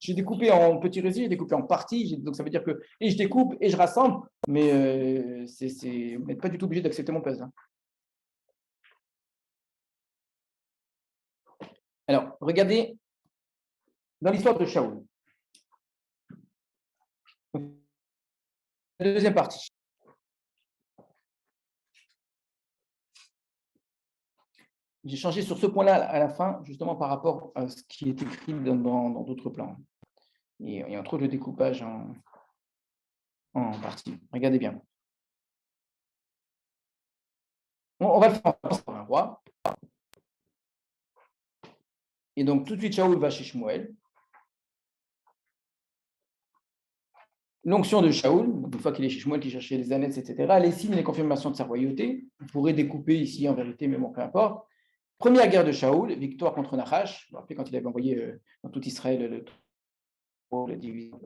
j'ai découpé en petits récits, j'ai découpé en parties, donc ça veut dire que et je découpe et je rassemble, mais vous n'êtes pas du tout obligé d'accepter mon puzzle. Alors, regardez dans l'histoire de Shaoul. La deuxième partie. J'ai changé sur ce point-là à la fin, justement par rapport à ce qui est écrit dans d'autres plans. Et entre autres le découpage en parties. Regardez bien. On va le faire par un roi. Et donc tout de suite, Shaoul va chez Shmuel. L'onction de Shaoul, une fois qu'il est chez Shmuel, qui cherchait les annexes, etc., les signes et les confirmations de sa royauté. On pourrait découper ici en vérité, mais bon, peu importe. Première guerre de Shaoul, victoire contre Nachash. Vous vous rappelez quand il avait envoyé dans tout Israël la division.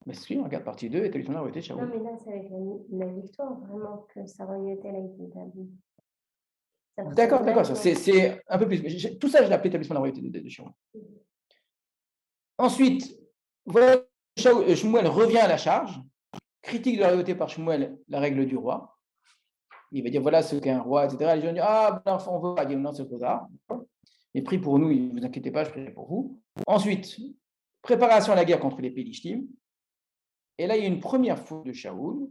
Mais si, on regarde partie 2, établit la royauté de Shaoul. Non, mais là, c'est avec la victoire, vraiment, que sa royauté a été établie. D'accord, c'est un peu plus. Tout ça, je l'ai appelé établissement de la royauté de Shaoul. Ensuite, voilà, Shmuel revient à la charge, critique de la royauté par Shmuel, la règle du roi. Il va dire voilà ce qu'est un roi, etc. Les gens disent ah, ben, on ne veut pas dire non, c'est trop tard. Mais prie pour nous, ne vous inquiétez pas, je prie pour vous. Ensuite, préparation à la guerre contre les Pélishtim. Et là, il y a une première faute de Shaoul.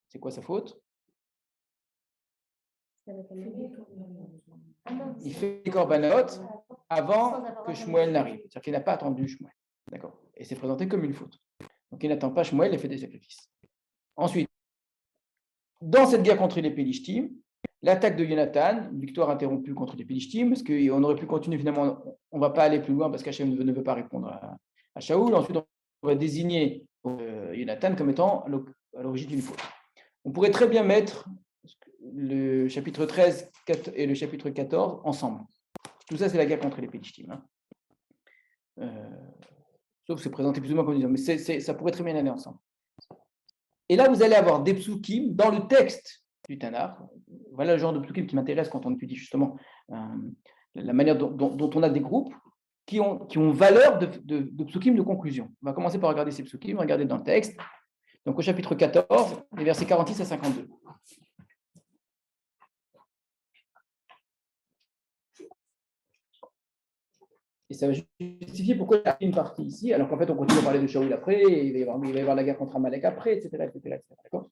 C'est quoi sa faute? Il fait les korbanot avant que Shmuel n'arrive. C'est-à-dire qu'il n'a pas attendu Shmuel. D'accord. Et c'est présenté comme une faute. Donc il n'attend pas Shmuel et fait des sacrifices. Ensuite, dans cette guerre contre les Pélishtim, l'attaque de Jonathan, une victoire interrompue contre les Pélishtim, parce qu'on aurait pu continuer finalement, on ne va pas aller plus loin parce qu'Hachem ne veut pas répondre à Shaoul. Ensuite, on va désigner Jonathan comme étant à l'origine d'une faute. On pourrait très bien mettre le chapitre 13 et le chapitre 14 ensemble. Tout ça, c'est la guerre contre les Pélishtim. Sauf que c'est présenté plus ou moins comme disant, mais ça pourrait très bien aller ensemble. Et là, vous allez avoir des psukim dans le texte du Tanakh. Voilà le genre de psukim qui m'intéresse quand on étudie justement la manière dont on a des groupes qui ont valeur de psukim de conclusion. On va commencer par regarder ces psukim, regarder dans le texte. Donc au chapitre 14, les versets 46 à 52. Et ça va justifier pourquoi il y a une partie ici, alors qu'en fait, on continue à parler de Shaoul après, et il va y avoir la guerre contre Amalek après, etc. D'accord ?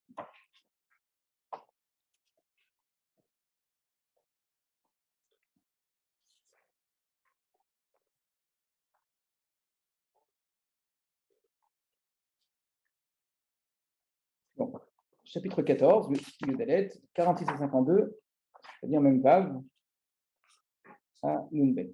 Donc, chapitre 14, le Dalet, 46 à 52, c'est-à-dire même vague à Nunbet.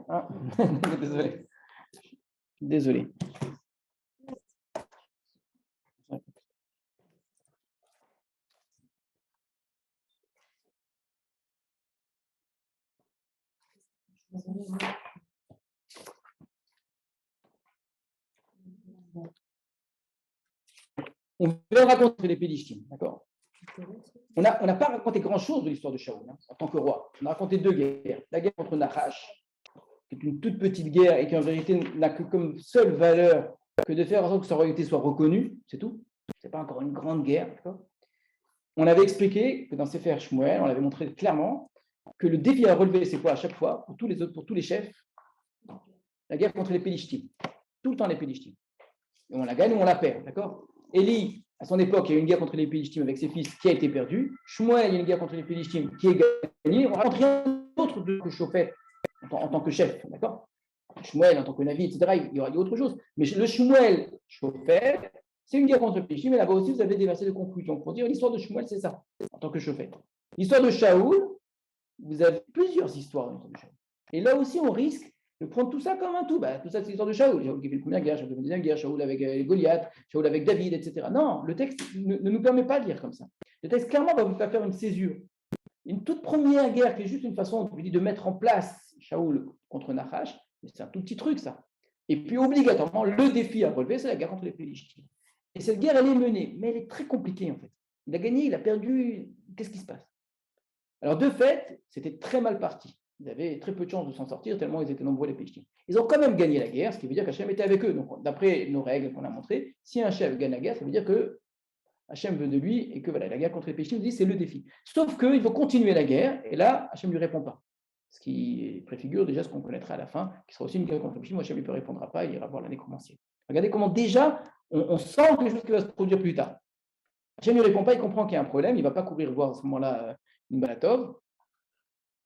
Ah, désolé. On veut raconter les Pélishtim, d'accord? On n'a pas raconté grand-chose de l'histoire de Shaoul en tant que roi. On a raconté 2 guerres. La guerre contre Nahash, qui est une toute petite guerre et qui en vérité n'a que comme seule valeur que de faire en sorte que sa royauté soit reconnue, c'est tout. Ce n'est pas encore une grande guerre. D'accord? On avait expliqué que dans Sefer Shmuel, on avait montré clairement que le défi à relever, c'est quoi à chaque fois, pour tous les autres, pour tous les chefs, la guerre contre les Pélishtim. Tout le temps les Pélishtim. Et on la gagne ou on la perd, d'accord? Élie, à son époque, il y a eu une guerre contre les Pélishtim avec ses fils qui a été perdue. Shmuel, il y a une guerre contre les Pélishtim qui est gagnée. On ne raconte rien d'autre que Shofet en tant que chef, d'accord? Shmuel en tant que Navi, etc., il y aura autre chose. Mais le Shmuel Shofet, c'est une guerre contre les Pélishtim, mais là-bas aussi, vous avez des versets de conclusion. Pour dire l'histoire de Shmuel, c'est ça, en tant que Shofet. L'histoire de Shaoul, vous avez plusieurs histoires dans l'histoire de Shaoul. Et là aussi, on risque de prendre tout ça comme un tout. Tout ça, c'est l'histoire de Shaoul. Shaoul qui fait la première guerre, Shaoul qui fait la deuxième guerre, Shaoul avec Goliath, Shaoul avec David, etc. Non, le texte ne nous permet pas de lire comme ça. Le texte, clairement, va vous faire une césure. Une toute première guerre qui est juste une façon de mettre en place Shaoul contre Nahash, mais c'est un tout petit truc, ça. Et puis, obligatoirement, le défi à relever, c'est la guerre contre les Pélishtim. Et cette guerre, elle est menée, mais elle est très compliquée, en fait. Il a gagné, il a perdu. Qu'est-ce qui se passe? Alors, de fait, c'était très mal parti. Ils avaient très peu de chances de s'en sortir, tellement ils étaient nombreux, les Pélishtim. Ils ont quand même gagné la guerre, ce qui veut dire qu'Hachem était avec eux. Donc, d'après nos règles qu'on a montrées, si un chef gagne la guerre, ça veut dire que Hachem veut de lui et que voilà, la guerre contre les Pélishtim, c'est le défi. Sauf qu'il faut continuer la guerre, et là, Hachem ne lui répond pas. Ce qui préfigure déjà ce qu'on connaîtra à la fin, qui sera aussi une guerre contre les Pélishtim, où Hachem ne lui répondra pas, il ira voir la nécromancienne. Regardez comment déjà, on sent quelque chose qui va se produire plus tard. Hachem ne lui répond pas, il comprend qu'il y a un problème, il ne va pas courir voir à ce moment-là une Balatov.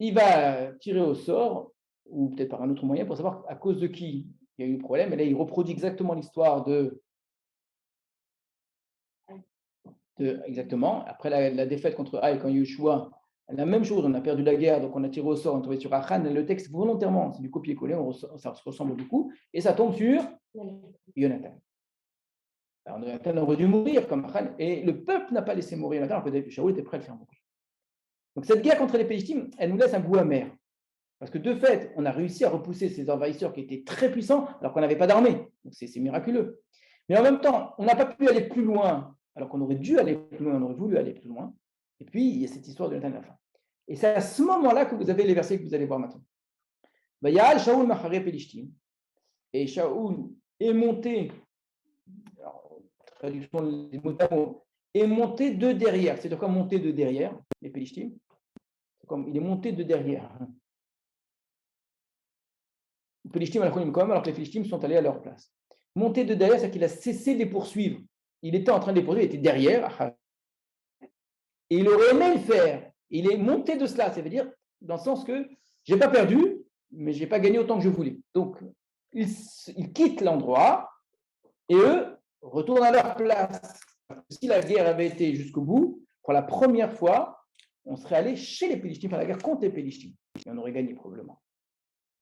Il va tirer au sort, ou peut-être par un autre moyen, pour savoir à cause de qui il y a eu le problème. Et là, il reproduit exactement l'histoire exactement. Après la défaite contre Haï, quand Yeshua, la même chose, on a perdu la guerre, donc on a tiré au sort, on est tombé sur Achan. Le texte, volontairement, c'est du copier-coller, ça se ressemble beaucoup, et ça tombe sur Jonathan. Alors, Jonathan aurait dû mourir comme Achan, et le peuple n'a pas laissé mourir Jonathan, alors que Shaoul était prêt à le faire mourir. Donc cette guerre contre les Pélishtim, elle nous laisse un goût amer. Parce que de fait, on a réussi à repousser ces envahisseurs qui étaient très puissants alors qu'on n'avait pas d'armée. Donc c'est miraculeux. Mais en même temps, on n'a pas pu aller plus loin alors qu'on aurait dû aller plus loin, on aurait voulu aller plus loin. Et puis, il y a cette histoire de Jonathan à la fin. Et c'est à ce moment-là que vous avez les versets que vous allez voir maintenant. Ya'al Shaoul Macharé Pélishtim. Et Shaoul est monté, alors, traduction des mots d'amour, est monté de derrière. C'est de quoi monter de derrière, les Pélishtim? Il est monté de derrière. Les Pélishtim alors que les Pélishtim sont allés à leur place. Monté de derrière, c'est qu'il a cessé de les poursuivre. Il était en train de les poursuivre, il était derrière. Et il aurait aimé le faire. Il est monté de cela, ça veut dire, dans le sens que je n'ai pas perdu, mais je n'ai pas gagné autant que je voulais. Donc, ils quittent l'endroit et eux retournent à leur place. Si la guerre avait été jusqu'au bout, pour la première fois, on serait allé chez les Pélishtim, faire la guerre contre les Pélishtim. Et on aurait gagné probablement.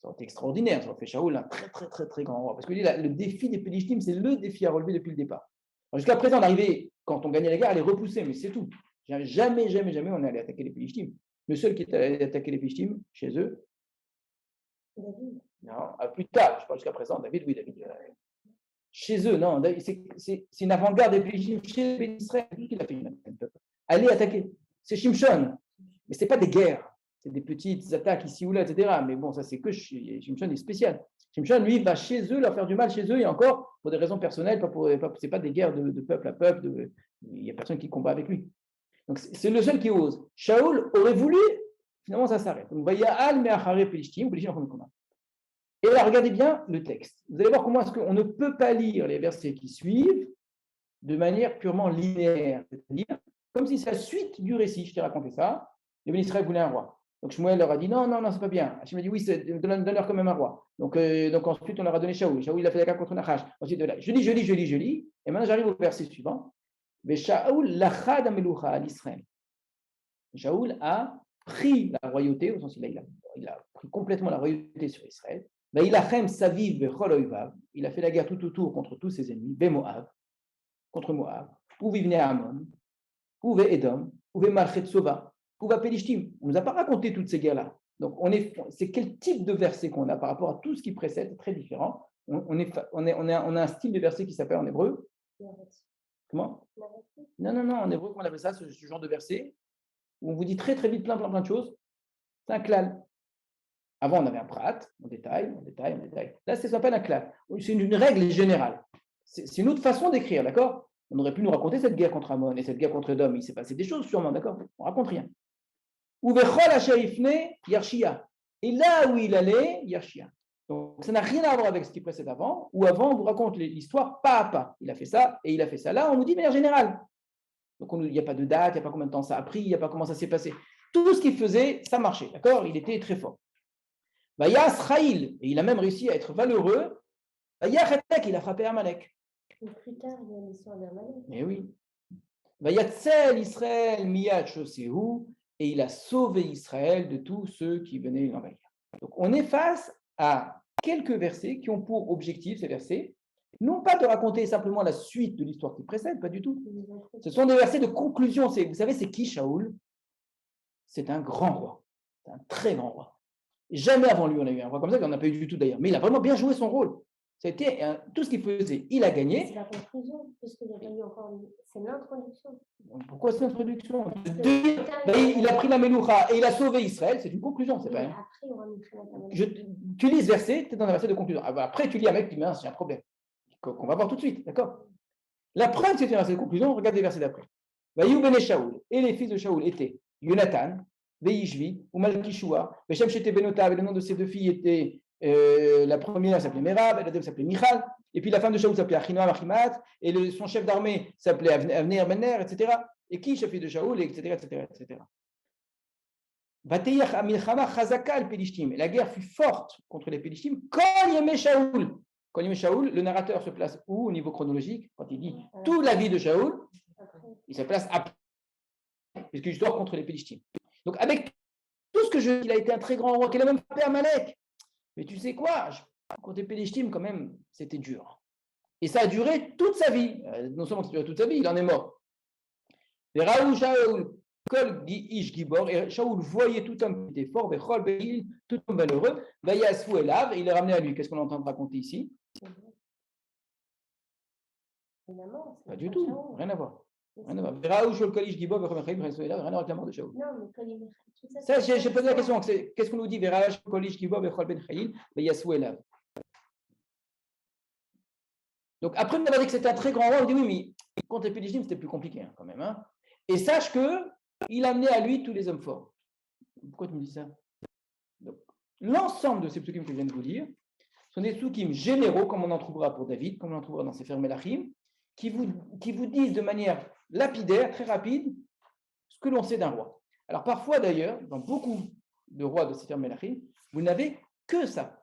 Ça aurait été extraordinaire, ça aurait fait Shaoul un très, très, très, très grand roi. Parce que le défi des Pélishtim, c'est le défi à relever depuis le départ. Jusqu'à présent, on arrivait, quand on gagnait la guerre, à les repousser, mais c'est tout. Jamais, jamais, jamais on est allé attaquer les Pélishtim. Le seul qui est allé attaquer les Pélishtim, chez eux, non, plus tard, je parle jusqu'à présent, David, oui, David. Chez eux, non, c'est une avant-garde des Pélishtim chez les Israël. Qui l'a fait aller attaquer. C'est Shimshon. Mais ce n'est pas des guerres. C'est des petites attaques ici ou là, etc. Mais bon, ça, c'est que Shimshon est spécial. Shimshon, lui, va chez eux, leur faire du mal chez eux, et encore, pour des raisons personnelles, ce n'est pas des guerres de peuple à peuple, il n'y a personne qui combat avec lui. Donc, c'est le seul qui ose. Shaoul aurait voulu, finalement, ça s'arrête. Donc, Ya'al me'achare Pélishtim, et là, regardez bien le texte. Vous allez voir comment est-ce qu'on ne peut pas lire les versets qui suivent de manière purement linéaire, c'est-à-dire comme si c'est la suite du récit. Je t'ai raconté ça. Les bénis Israël voulaient un roi. Donc Shmuel leur a dit non, c'est pas bien. Hachem a dit oui, donne-leur quand même un roi. Donc ensuite, on leur a donné Shaoul. Shaoul, il a fait la guerre contre Nahash. Ensuite, je lis. Et maintenant, j'arrive au verset suivant. Mais Shaoul lachad amelucha à l'Israël. Shaoul a pris la royauté, au sens il a pris complètement la royauté sur Israël. Il a fait la guerre tout autour contre tous ses ennemis, contre Moab, où vivait Ammon, où vivait Edom, où vivait Malchet Sova, où vivait Pélishtim. On ne nous a pas raconté toutes ces guerres-là. Donc, c'est quel type de verset qu'on a par rapport à tout ce qui précède, très différent. On a un style de verset qui s'appelle en hébreu. Comment? Non, en hébreu, comment on appelle ça, ce genre de verset, où on vous dit très très vite plein de choses. C'est un klal. Avant, on avait un prat, on détaille. Là, ça s'appelle un klal. C'est une règle générale. C'est une autre façon d'écrire, d'accord? On aurait pu nous raconter cette guerre contre Ammon et cette guerre contre Edom. Il s'est passé des choses sûrement, d'accord? On ne raconte rien. Uvechol asher ifne yarshia. Et là où il allait, yarshia. Donc, ça n'a rien à voir avec ce qui précède avant, où avant, on vous raconte l'histoire pas à pas. Il a fait ça et il a fait ça. Là, on nous dit de manière générale. Donc, il n'y a pas de date, il n'y a pas combien de temps ça a pris, il n'y a pas comment ça s'est passé. Tout ce qu'il faisait, ça marchait, d'accord? Il était très fort. Vayas Raïl, et il a même réussi à être valeureux. Vayachetek, il a frappé Amalek. Et plus tard, il y a l'histoire d'Amalek. Mais oui. Vayatzel Israël miyad shosehu, et il a sauvé Israël de tous ceux qui venaient l'envahir. Donc, on est face à quelques versets qui ont pour objectif, ces versets, non pas de raconter simplement la suite de l'histoire qui précède, pas du tout. Ce sont des versets de conclusion. Vous savez, c'est qui Shaoul? C'est un grand roi. C'est un très grand roi. Jamais avant lui, on a eu un roi comme ça, qu'on n'a pas eu du tout d'ailleurs. Mais il a vraiment bien joué son rôle. Ça a été tout ce qu'il faisait. Il a gagné. C'est la conclusion, puisqu'il n'y a pas eu encore. C'est l'introduction. Pourquoi c'est l'introduction? Il a pris la Meloucha et il a sauvé Israël. C'est une conclusion. C'est pas après, on va tu lis ce verset, tu es dans un verset de conclusion. Après, tu lis un mec qui dit, mince, j'ai un problème. Qu'on va voir tout de suite. D'accord? La preuve, c'est un verset de conclusion. Regarde les versets d'après. Vaïou ben Shaoul. Et les fils de Shaoul étaient Jonathan, Veishvi, ou Malkishua. Beshem Shete Benota, le nom de ces deux filles était, la première s'appelait Merab, la deuxième s'appelait Michal, et puis la femme de Shaoul s'appelait Achinoam Achimat, et son chef d'armée s'appelait Avner Menner, etc. Et qui, chef de Shaoul, etc. Vateyach Amilchama Chazaka al Pelishtim. La guerre fut forte contre les Pelishtim. Quand Yemé Shaoul. Quand Yemé Shaoul, le narrateur se place où au niveau chronologique? Quand il dit toute la vie de Shaoul, il se place après, puisque l'histoire contre les Pelishtim. Donc, avec tout ce que je dis, il a été un très grand roi, qu'il a même frappé Amalek. Mais tu sais quoi, contre les Pelishtim, quand même, c'était dur. Et ça a duré toute sa vie. Non seulement ça a duré toute sa vie, il en est mort. Et Raoul Shaoul, Kol Ish Gibor, et Shaoul voyait tout homme qui était fort, Bechol Beil, tout homme valeureux, Vayasfou Elav, et il l'a ramené à lui. Qu'est-ce qu'on est en train de raconter ici? Pas du tout, rien à voir. Rien à voir. Raoul Shaoul Kol Ish Gibor, Bechol Beil, rien à voir avec la mort de Shaoul. Non, mais quand il ça, j'ai posé la question. Qu'est-ce qu'on nous dit? Raoul Kol Ish Gibor, Bechol Beil, Vayasfou Elav. Donc, après nous avoir dit que c'était un très grand roi, on dit oui, mais contre les Pelishtim, c'était plus compliqué quand même. Hein. Et sache qu'il a amené à lui tous les hommes forts. Pourquoi tu me dis ça? Donc, l'ensemble de ces psukim que je viens de vous dire sont des psukim généraux, comme on en trouvera pour David, comme on en trouvera dans Sefer Melachim, qui vous disent de manière lapidaire, très rapide, ce que l'on sait d'un roi. Alors, parfois d'ailleurs, dans beaucoup de rois de Sefer Melachim, vous n'avez que ça.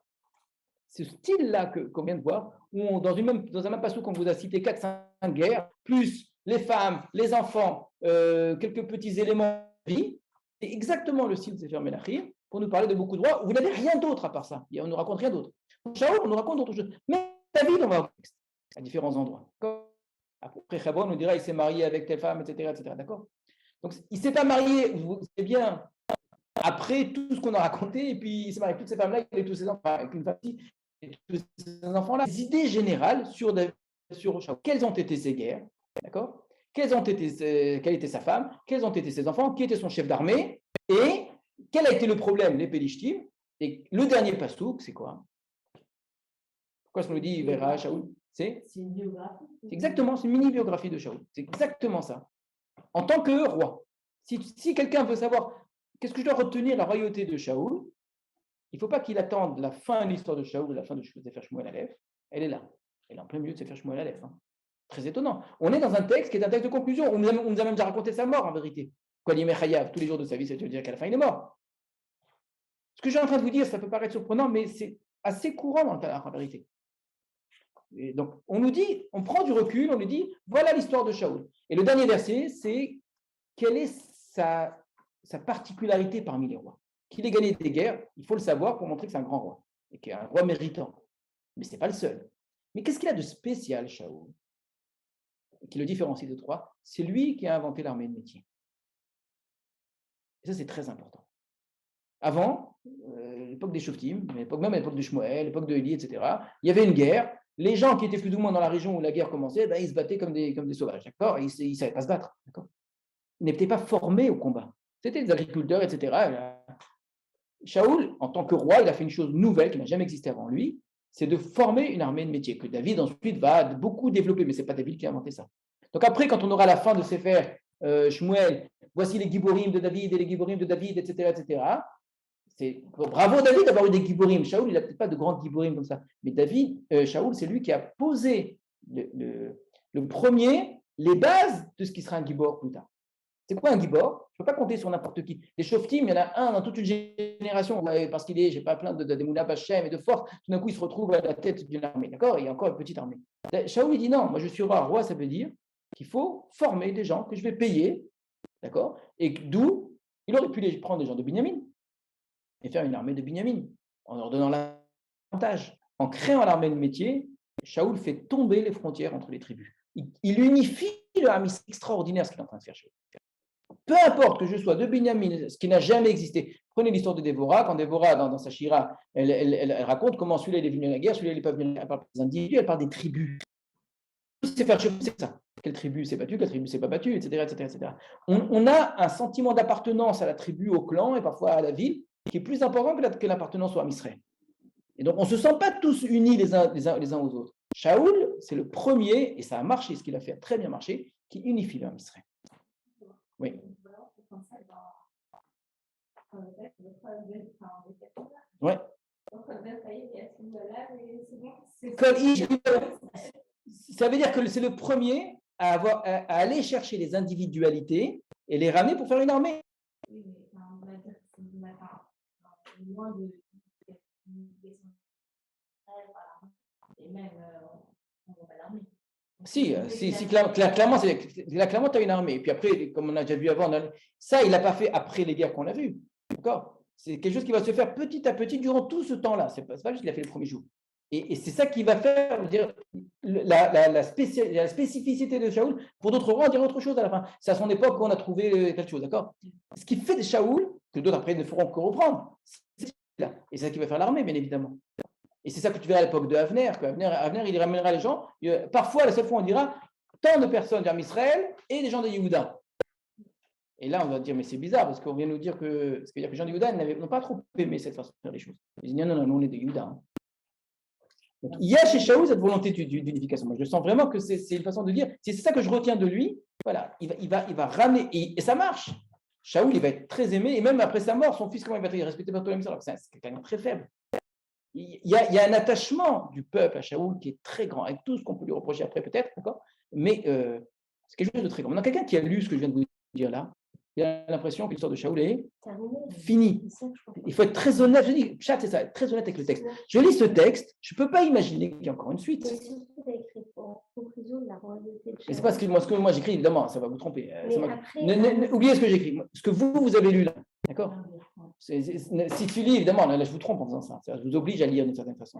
Ce style-là qu'on vient de voir, où dans un même passage qu'on vous a cité 4-5 guerres, plus les femmes, les enfants, quelques petits éléments de vie, c'est exactement le style de Sefer Melachim pour nous parler de beaucoup de rois où vous n'avez rien d'autre à part ça. On ne nous raconte rien d'autre. Shaoul, on nous raconte d'autres choses. Mais David, on va voir à différents endroits. Après Chabon, on dira il s'est marié avec telle femme, etc. D'accord? Donc, il ne s'est pas marié, vous savez bien, après tout ce qu'on a raconté, et puis il s'est marié avec toutes ces femmes-là, il a tous ses enfants, avec une famille, et tous ces enfants-là. Des idées générales sur Shaoul. Quelles ont été ses guerres? D'accord? Quelle était sa femme? Quels ont été ses enfants? Qui était son chef d'armée? Et quel a été le problème? Les Pelishtim. Et le dernier pasouk, c'est quoi? Pourquoi est-ce qu'on le dit vers Shaoul? C'est une biographie. Exactement, c'est une mini-biographie de Shaoul. C'est exactement ça. En tant que roi. Si quelqu'un veut savoir qu'est-ce que je dois retenir la royauté de Shaoul, il ne faut pas qu'il attende la fin de l'histoire de Shaoul, la fin de Sefer Shmuel Aleph. Elle est là. Elle est en plein milieu de Sefer Shmuel Aleph. Hein. Très étonnant. On est dans un texte qui est un texte de conclusion. On nous a même déjà raconté sa mort, en vérité. Quand il est Chayav, tous les jours de sa vie, ça veut dire qu'à la fin, il est mort. Ce que je suis en train de vous dire, ça peut paraître surprenant, mais c'est assez courant dans le Tanakh, en vérité. Et donc, on nous dit, on prend du recul, on nous dit, voilà l'histoire de Shaoul. Et le dernier verset, c'est quelle est sa particularité parmi les rois. Qu'il ait gagné des guerres, il faut le savoir pour montrer que c'est un grand roi, et qu'il est un roi méritant. Mais ce n'est pas le seul. Mais qu'est-ce qu'il a de spécial, Shaoul, qui le différencie de trois? C'est lui qui a inventé l'armée de métier. Et ça, c'est très important. avant, l'époque des Shoftim, même à l'époque de Shmuel, l'époque de Élie, etc., il y avait une guerre. Les gens qui étaient plus ou moins dans la région où la guerre commençait, ils se battaient comme des sauvages, d'accord? Ils ne savaient pas se battre, d'accord? Ils n'étaient pas formés au combat. C'était des agriculteurs, etc. Shaoul, en tant que roi, il a fait une chose nouvelle qui n'a jamais existé avant lui, c'est de former une armée de métier que David ensuite va beaucoup développer, mais ce n'est pas David qui a inventé ça. Donc après, quand on aura la fin de Sefer Shmuel, voici les Giborim de David et les Giborim de David, etc., etc. Bravo David d'avoir eu des Giborim. Shaoul, il n'a peut-être pas de grands Giborim comme ça, mais Shaoul, c'est lui qui a posé le premier, les bases de ce qui sera un Gibor plus tard. C'est quoi un Gibor? Je ne peux pas compter sur n'importe qui. Les Shoftim, il y en a un dans toute une génération, parce qu'il est, j'ai pas plein de Mouna Bachem et de force, tout d'un coup, il se retrouve à la tête d'une armée, d'accord? Il y a encore une petite armée. Shaoul, il dit non, moi je suis roi. Roi, ça veut dire qu'il faut former des gens que je vais payer, d'accord? Et d'où il aurait pu prendre des gens de Binyamin et faire une armée de Binyamin, en leur donnant l'avantage. En créant l'armée de métier, Shaoul fait tomber les frontières entre les tribus. Il unifie le armée extraordinaire, ce qu'il est en train de faire. Peu importe que je sois de Binyamin, ce qui n'a jamais existé. Prenez l'histoire de Déborah. Quand Déborah, dans sa Shira, elle raconte comment celui-là il est venu à la guerre, celui-là il n'est pas venu. Elle parle des individus, elle parle des tribus. C'est faire c'est ça. Quelle tribu s'est battue, quelle tribu s'est pas battue, etc. etc., etc. On a un sentiment d'appartenance à la tribu, au clan et parfois à la ville qui est plus important que l'appartenance au Ham Israël. Et donc, on ne se sent pas tous unis les uns aux autres. Shaoul, c'est le premier, et ça a marché, ce qu'il a fait a très bien marché, qui unifie le Ham Israël. Oui. Ouais. Ça veut dire que c'est le premier à aller chercher les individualités et les ramener pour faire une armée. Oui, mais on va dire que c'est loin de et même on va pas l'armée. Si, clairement, tu as une armée. Et puis après, comme on a déjà vu avant, ça, il n'a pas fait après les guerres qu'on a vues. D'accord? C'est quelque chose qui va se faire petit à petit durant tout ce temps-là. Ce n'est pas juste qu'il a fait le premier jour. Et c'est ça qui va faire dire, la spécificité de Shaoul. Pour d'autres rois, on dirait autre chose à la fin. C'est à son époque qu'on a trouvé quelque chose. D'accord? Ce qui fait de Shaoul, que d'autres après ne feront que reprendre, c'est là. Et c'est ça qui va faire l'armée, bien évidemment. Et c'est ça que tu verras à l'époque de Avner. Avner, il ramènera les gens. Parfois, la seule fois, on dira tant de personnes d'Arm Israël et des gens de Yehuda. Et là, on va dire, mais c'est bizarre, parce qu'on vient nous dire que les gens de Yehuda n'ont pas trop aimé cette façon de faire les choses. Ils disent, non, nous, on est de Yehuda. Hein. Donc, il y a chez Shaoul cette volonté d'unification. Moi, je sens vraiment que c'est une façon de dire, c'est ça que je retiens de lui. Voilà, il va ramener, et ça marche. Shaoul, il va être très aimé, et même après sa mort, son fils, comment il va être respecté par tout le monde? C'est quelqu'un de très faible. Il y a un attachement du peuple à Shaoul qui est très grand, avec tout ce qu'on peut lui reprocher après peut-être, d'accord? Mais c'est quelque chose de très grand. Maintenant, quelqu'un qui a lu ce que je viens de vous dire là, il a l'impression que l'histoire de Shaoul est finie. Il faut être très honnête. Je dis, Chat, c'est ça, être très honnête avec le texte. Je lis ce texte, je ne peux pas imaginer qu'il y ait encore une suite. Mais surtout, tu as écrit en conclusion de la royauté de Shaoul. Mais c'est pas ce que moi j'écris, évidemment, ça va vous tromper. Après, oubliez ce que j'écris. Ce que vous avez lu là, d'accord? Si tu lis, évidemment, là, je vous trompe en faisant ça. Je vous oblige à lire d'une certaine façon.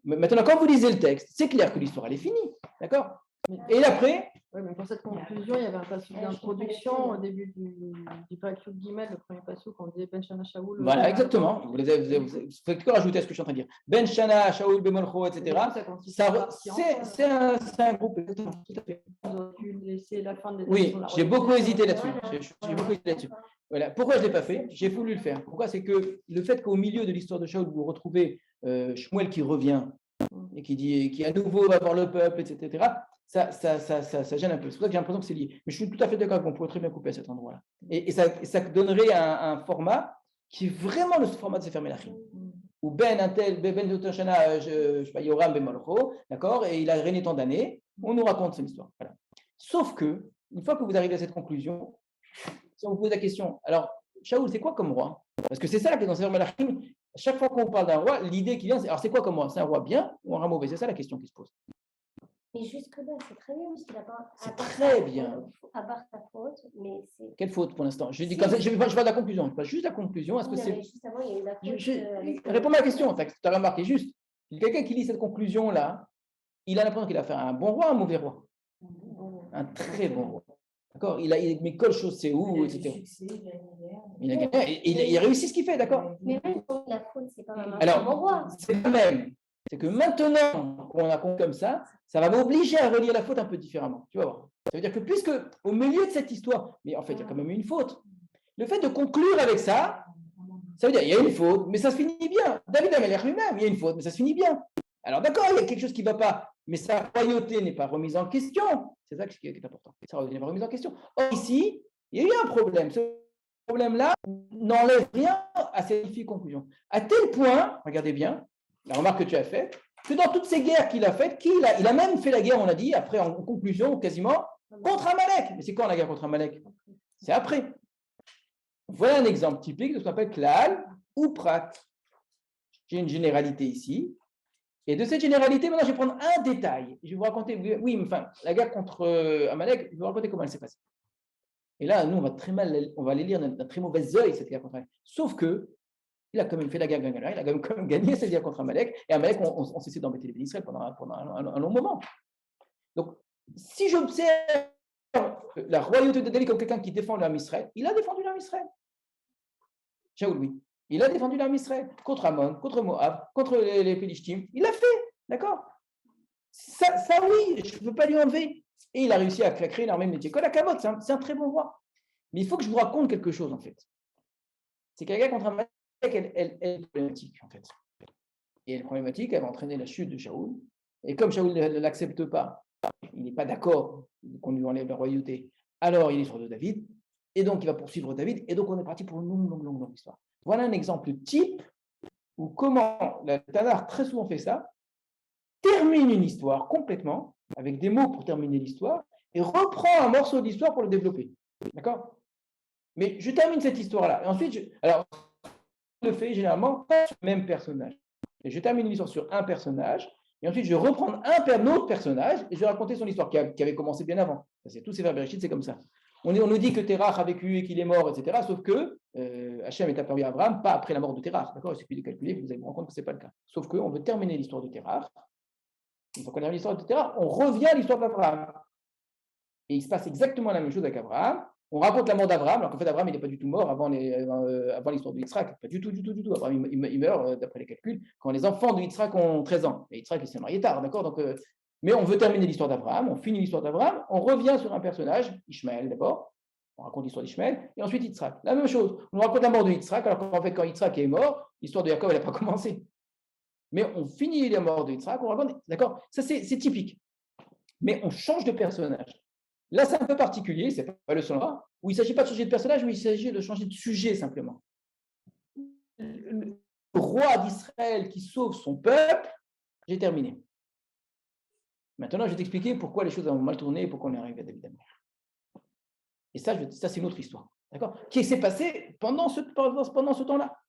Mais maintenant, quand vous lisez le texte, c'est clair que l'histoire, elle est finie. D'accord? Et après. Oui, mais pour cette conclusion, il y avait un passage d'introduction au début du Pasouk Gimel, le premier Pasouk, on disait Ben Shana Shaoul. Voilà, exactement. Vous faites que rajouter à ce que je suis en train de dire. Ben Shana, Shaoul, Bemolcho, etc. C'est un groupe. Tout à fait. Oui, j'ai beaucoup hésité là-dessus. Voilà. Pourquoi je ne l'ai pas fait? J'ai voulu le faire. Pourquoi? C'est que le fait qu'au milieu de l'histoire de Shaoul, vous retrouvez Shmuel qui revient et qui à nouveau va voir le peuple, etc. Ça gêne un peu. C'est pour ça que j'ai l'impression que c'est lié. Mais je suis tout à fait d'accord qu'on pourrait très bien couper à cet endroit-là. Et ça donnerait un format qui est vraiment le format de Sefer Melachim. Où Ben Shana, je sais pas, Yoram Ben Molcho, d'accord, et il a régné tant d'années, on nous raconte son histoire. Voilà. Sauf que, une fois que vous arrivez à cette conclusion, si on vous pose la question, alors, Shaoul, c'est quoi comme roi? Parce que c'est ça que dans Sefer Melachim, à chaque fois qu'on parle d'un roi, l'idée qui vient, c'est alors c'est quoi comme roi? C'est un roi bien ou un roi mauvais? C'est ça la question qui se pose. Mais jusque-là, c'est très bien, parce qu'il n'a pas. C'est très bien. À part sa faute, mais c'est. Quelle faute pour l'instant? Je dis, je vais pas de la conclusion. Pas juste la conclusion. Est-ce que c'est. Juste avant, il y a eu la faute. Réponds-moi à la question. Tu as remarqué juste. Quelqu'un qui lit cette conclusion-là, il a l'impression qu'il a fait un bon roi, un mauvais roi. Un très bon roi. D'accord, mais quelle chose c'est où, etc. Il a gagné, il a réussi ce qu'il fait, d'accord. Mais même pour la faune, c'est pas vraiment Alors, mon roi. c'est le même. C'est que maintenant qu'on a compris comme ça va m'obliger à relire la faute un peu différemment. Tu vas voir. Ça veut dire que puisque au milieu de cette histoire, mais en fait, il y a quand même eu une faute. Le fait de conclure avec ça, ça veut dire qu'il y a une faute, mais ça se finit bien. David Amelech lui-même, il y a une faute, mais ça se finit bien. Alors d'accord, il y a quelque chose qui ne va pas, mais sa royauté n'est pas remise en question. C'est ça qui est important. Sa royauté n'est pas remise en question. Or, ici, il y a eu un problème. Ce problème-là n'enlève rien à cette magnifique conclusion. À tel point, regardez bien, la remarque que tu as faite, que dans toutes ces guerres qu'il a faites, il a même fait la guerre, on a dit, après en conclusion, quasiment, contre Amalek. Mais c'est quand la guerre contre Amalek? C'est après. Voilà un exemple typique de ce qu'on appelle klal ou prat. J'ai une généralité ici. Et de cette généralité, maintenant, je vais prendre un détail. Je vais vous raconter, oui, enfin, la guerre contre Amalek, je vais vous raconter comment elle s'est passée. Et là, nous, on va les lire d'un très mauvais œil, cette guerre contre Amalek. Sauf que, il a quand même fait la guerre, il a quand même gagné cette guerre contre Amalek. Et Amalek, on cessait d'embêter les bénis Israël pendant un long moment. Donc, si j'observe la royauté de David comme quelqu'un qui défend l'âme Israël, il a défendu l'âme Israël. Shaoul, oui. Il a défendu l'armée Israël contre Ammon, contre Moab, contre les Philistines. Il l'a fait, d'accord. Ça, oui, je ne peux pas lui enlever. Et il a réussi à créer l'armée de métier. Kolakavot, c'est un très bon roi. Mais il faut que je vous raconte quelque chose, en fait. C'est qu'un gars contre Amalek, elle est problématique, en fait. Et elle est problématique, elle va entraîner la chute de Shaoul. Et comme Shaoul ne l'accepte pas, il n'est pas d'accord qu'on lui enlève la royauté, alors il est sur de David. Et donc, il va poursuivre David. Et donc, on est parti pour une longue histoire. Voilà un exemple type où comment la Tanakh très souvent fait ça, termine une histoire complètement, avec des mots pour terminer l'histoire, et reprend un morceau d'histoire pour le développer. D'accord? Mais je termine cette histoire-là. Et ensuite, alors, je le fais généralement pas sur le même personnage. Et je termine l'histoire sur un personnage, et ensuite je reprends un autre personnage, et je vais raconter son histoire qui avait commencé bien avant. C'est tous ces vers Bereshit, c'est comme ça. On nous dit que Terach a vécu et qu'il est mort, etc. Sauf que Hachem est apparu à Abraham, pas après la mort de Terach. D'accord? Il suffit de calculer, vous allez vous rendre compte que ce n'est pas le cas. Sauf qu'on veut terminer l'histoire de Terach. Une fois qu'on termine l'histoire de Terach, on revient à l'histoire d'Abraham. Et il se passe exactement la même chose avec Abraham. On raconte la mort d'Abraham, alors qu'en fait, Abraham, il n'est pas du tout mort avant l'histoire de Yitzhak. Pas du tout. Abraham, il meurt, d'après les calculs, quand les enfants de Yitzhak ont 13 ans. Et Yitzhak, il s'est marié tard, d'accord? Donc, mais on veut terminer l'histoire d'Abraham, on finit l'histoire d'Abraham, on revient sur un personnage, Ishmaël d'abord, on raconte l'histoire d'Ishmaël, et ensuite Yitzhak. La même chose, on raconte la mort de Yitzhak, alors qu'en fait, quand Yitzhak est mort, l'histoire de Jacob, elle n'a pas commencé. Mais on finit la mort de Yitzhak, on raconte, d'accord? Ça, c'est typique. Mais on change de personnage. Là, c'est un peu particulier, c'est pas le seul roi, où il ne s'agit pas de changer de personnage, mais il s'agit de changer de sujet simplement. Le roi d'Israël qui sauve son peuple, j'ai terminé. Maintenant, je vais t'expliquer pourquoi les choses ont mal tourné et pourquoi on est arrivé à David Amelech. Et ça, c'est une autre histoire. D'accord? Qui s'est passé pendant ce temps-là.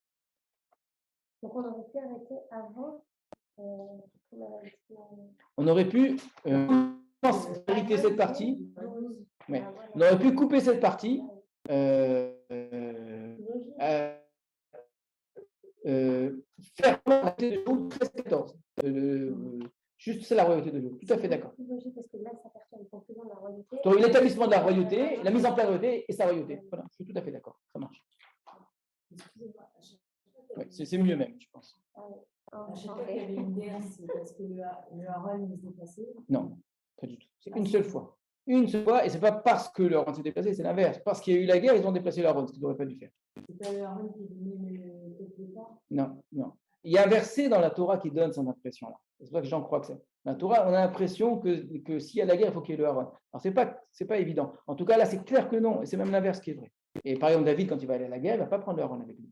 Donc, on aurait pu arrêter avant. On aurait pu arrêter cette partie. Ouais. On aurait pu couper cette partie. Faire la royauté de Job 13-14. Juste c'est la royauté de Job. Tout à fait d'accord. Parce que là, ça perçoit une conclusion de la royauté. Donc l'établissement de la royauté, la mise en place de la royauté et sa royauté. Voilà, je suis tout à fait d'accord. Ça marche. Ouais, c'est mieux même, je pense. À chaque fois qu'il y avait une guerre, c'est parce que le Haron s'est déplacé? Non, pas du tout. C'est une seule fois. Une seule fois, et ce n'est pas parce que le Haron s'est déplacé, c'est l'inverse. Parce qu'il y a eu la guerre, ils ont déplacé le Haron, ce qu'ils n'auraient pas dû faire. C'est pas le Haron qui est venu le départ? Non. Il y a un verset dans la Torah qui donne cette impression-là. C'est pas que j'en crois que c'est. Dans la Torah, on a l'impression que s'il y a la guerre, il faut qu'il y ait le Haron. Alors, c'est pas évident. En tout cas, là, c'est clair que non. Et c'est même l'inverse qui est vrai. Et par exemple, David, quand il va aller à la guerre, il ne va pas prendre le Haron avec lui.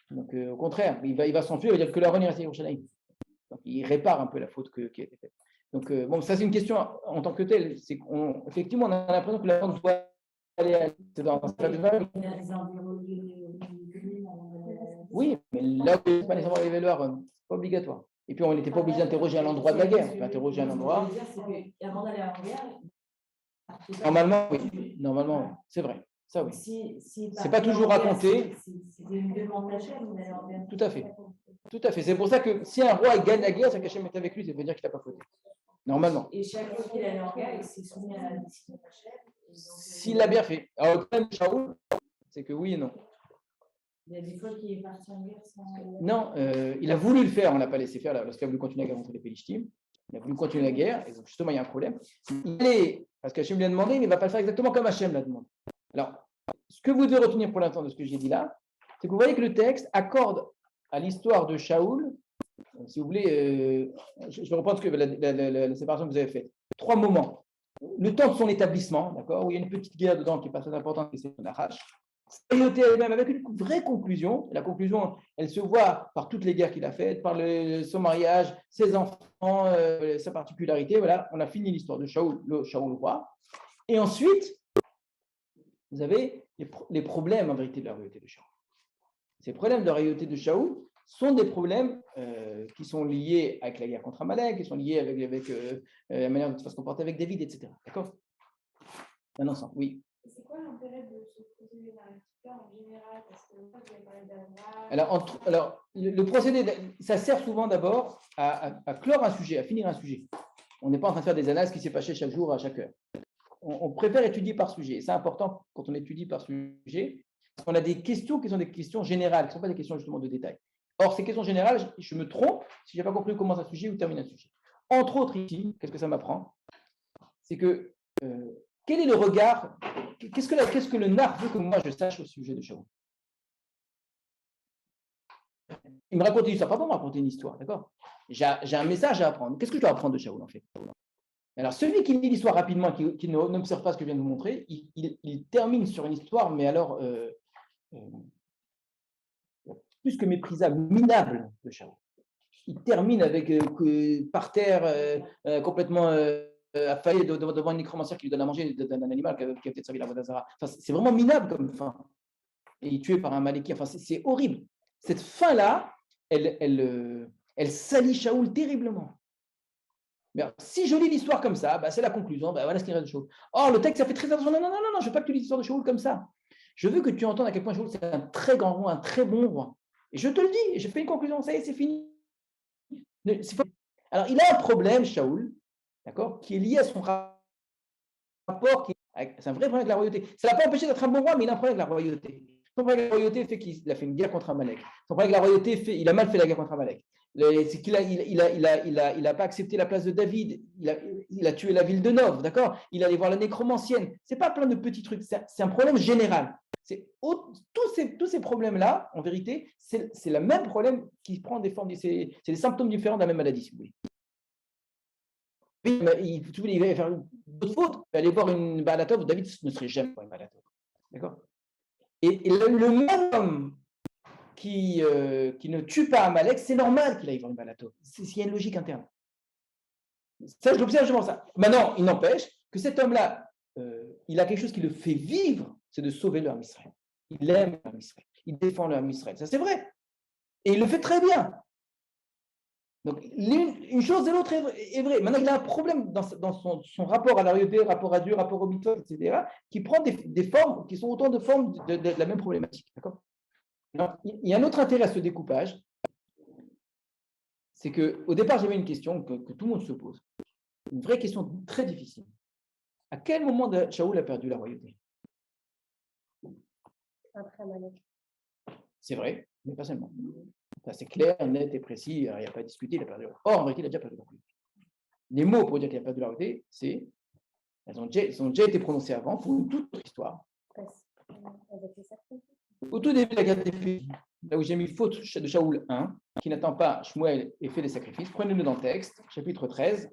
Donc, au contraire, il va s'enfuir, il va dire que le Haron est resté à Yerushalayim. Donc, il répare un peu la faute qui a été faite. Donc, bon, ça, c'est une question en tant que telle. C'est effectivement, on a l'impression que la Haron doit aller à Oui, mais là où il n'est pas nécessairement arrivé le Haron, c'est pas obligatoire. Et puis, on n'était pas obligé d'interroger à l'endroit de la guerre. On peut interroger à un endroit. Avant d'aller à la guerre, Normalement, oui. Normalement, oui. C'est vrai. Ça, oui. C'est pas toujours raconté. C'est une demande d'Hachem d'aller en guerre. Tout à fait. Tout à fait. C'est pour ça que si un roi gagne la guerre, c'est qu'Hachem est avec lui, ça veut dire qu'il n'a pas fauté. Normalement. Et chaque fois qu'il allait en guerre, il s'est soumis à la décision d'Hachem. S'il l'a bien fait. Alors, le problème de Shaoul, c'est que oui et non. Il y a des fois qu'il est parti en guerre sans. Non, il a voulu le faire, on ne l'a pas laissé faire lorsqu'il a voulu continuer la guerre contre les Pélishtim. Il a voulu continuer la guerre, et donc justement, il y a un problème. Parce qu'Hachem lui a demandé, mais il ne va pas le faire exactement comme Hachem l'a demandé. Alors, ce que vous devez retenir pour l'instant de ce que j'ai dit là, c'est que vous voyez que le texte accorde à l'histoire de Shaoul, si vous voulez, je vais reprendre la séparation que vous avez faite. 3 moments. Le temps de son établissement, d'accord, où il y a une petite guerre dedans qui n'est pas très importante, et c'est son arrache. Royauté elle-même avec une vraie conclusion. La conclusion, elle se voit par toutes les guerres qu'il a faites, par son mariage, ses enfants, sa particularité. Voilà, on a fini l'histoire de Shaoul, le Shaoul roi. Et ensuite, vous avez les problèmes en vérité de la royauté de Shaoul. Ces problèmes de la royauté de Shaoul sont des problèmes qui sont liés avec la guerre contre Amalek, qui sont liés avec la manière dont il va se comporter avec David, etc. D'accord? Un ensemble, oui. C'est quoi l'intérêt de ce procédé narratif en général? Parce que moi, je vais parler d'Abraham. Alors, le procédé, ça sert souvent d'abord à clore un sujet, à finir un sujet. On n'est pas en train de faire des analyses qui s'est passé chaque jour, à chaque heure. On préfère étudier par sujet. C'est important quand on étudie par sujet, parce qu'on a des questions qui sont des questions générales, qui ne sont pas des questions justement de détail. Or, ces questions générales, je me trompe si je n'ai pas compris où commence un sujet ou termine un sujet. Entre autres, ici, qu'est-ce que ça m'apprend? C'est que quel est le regard, qu'est-ce que le nar veut que moi je sache au sujet de Shaoul? Il me raconte une histoire, pas pour me raconter une histoire, d'accord? J'ai un message à apprendre. Qu'est-ce que je dois apprendre de Shaoul en fait? Alors, celui qui lit l'histoire rapidement, qui n'observe pas ce que je viens de vous montrer, il termine sur une histoire, mais alors plus que méprisable, minable de Shaoul. Il termine avec par terre, complètement affalé devant une nécromancière qui lui donne à manger d'un animal qui a peut-être servi la Vodazara. Enfin, c'est vraiment minable comme fin. Et il est tué par un Maléki. Enfin, c'est horrible. Cette fin-là, elle salit Shaoul terriblement. Mais alors, si je lis l'histoire comme ça, bah, c'est la conclusion. Bah, voilà ce qu'il reste de Shaoul. Or, le texte, ça fait très attention. Non, je ne veux pas que tu lis l'histoire de Shaoul comme ça. Je veux que tu entendes à quel point Shaoul, c'est un très grand roi, un très bon roi. Et je te le dis, et je fais une conclusion. Ça y est, c'est fini. Alors, il a un problème, Shaoul, d'accord, qui est lié à son rapport. C'est un vrai problème avec la royauté. Ça ne l'a pas empêché d'être un bon roi, mais il a un problème avec la royauté. Son problème avec la royauté fait qu'il a fait une guerre contre Amalek. Son problème avec la royauté fait il a mal fait la guerre contre Amalek. C'est qu'il a pas accepté la place de David. Il a tué la ville de Nov, d'accord? Il allait voir la nécromancienne. Ce n'est pas plein de petits trucs. C'est un problème général. Tous ces problèmes-là, en vérité, c'est le même problème qui prend des formes. C'est des symptômes différents de la même maladie, si vous voulez. Il va faire d'autres fautes. Il va aller voir une Balatov. David ne serait jamais voir une Balatov. D'accord? Et le même homme qui ne tue pas Amalek, c'est normal qu'il aille voir une Balatov. Il y a une logique interne. Ça, je l'observe justement ça. Maintenant, il n'empêche que cet homme-là, il a quelque chose qui le fait vivre, c'est de sauver le Ham Israël. Il aime le Ham Israël. Il défend le Ham Israël. Ça, c'est vrai. Et il le fait très bien. Donc, une chose et l'autre est vraie. Maintenant, il a un problème dans son rapport à la royauté, rapport à Dieu, rapport au mitzvot, etc., qui prend des formes qui sont autant de formes de la même problématique. D'accord? Il y a un autre intérêt à ce découpage, c'est qu'au départ, j'avais une question que tout le monde se pose. Une vraie question très difficile. À quel moment Shaoul a perdu la royauté? Après Amalek. C'est vrai, mais pas seulement. Ça, c'est clair, net et précis, il n'y a pas à discuter, il a perdu. Or, en vérité, il a déjà perdu la royauté. Les mots pour dire qu'il a perdu la royauté, elles ont déjà été prononcées avant pour toute notre histoire. Au tout début de la guerre des pays, là où j'ai mis faute de Shaoul 1, qui n'attend pas Shmuel et fait des sacrifices, prenez-le dans le texte, chapitre 13.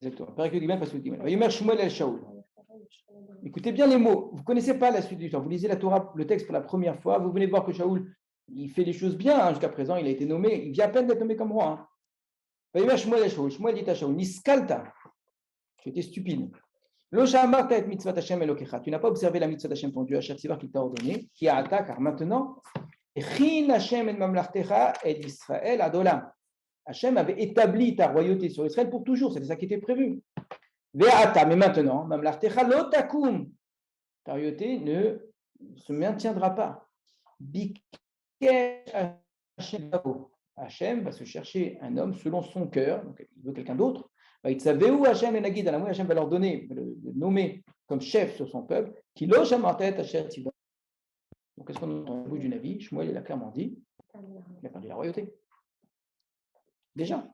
Exactement. Shmuel el Shaoul. Écoutez bien les mots. Vous ne connaissez pas la suite du temps. Vous lisez la Torah, le texte pour la première fois. Vous venez de voir que Shaoul, il fait les choses bien. Hein, jusqu'à présent, il a été nommé. Il vient à peine d'être nommé comme roi. Hein. Shmuel el Shaoul. Shmuel dit à Shaoul, Niskalta. Tu étais stupide. Tu n'as pas observé la mitzvah d'Hashem ton Dieu, Asher Tzivar qui t'a ordonné, qui a attaqué, car maintenant, Chin Hashem et mamlartecha et Israël adolam. Hashem avait établi ta royauté sur Israël pour toujours, c'était ça qui était prévu. Ve'ata, mais maintenant, mamlartecha lo takum. Ta royauté ne se maintiendra pas. Bikesh Hashem Hashem va se chercher un homme selon son cœur, donc il veut quelqu'un d'autre. Il savait où Hashem est Nagid, Hashem va leur donner, le nommer comme chef sur son peuple, qui loge à tête Hashem. Donc, qu'est-ce qu'on entend au bout du Navi? Shmuel, il a clairement dit, il a perdu la royauté. Déjà.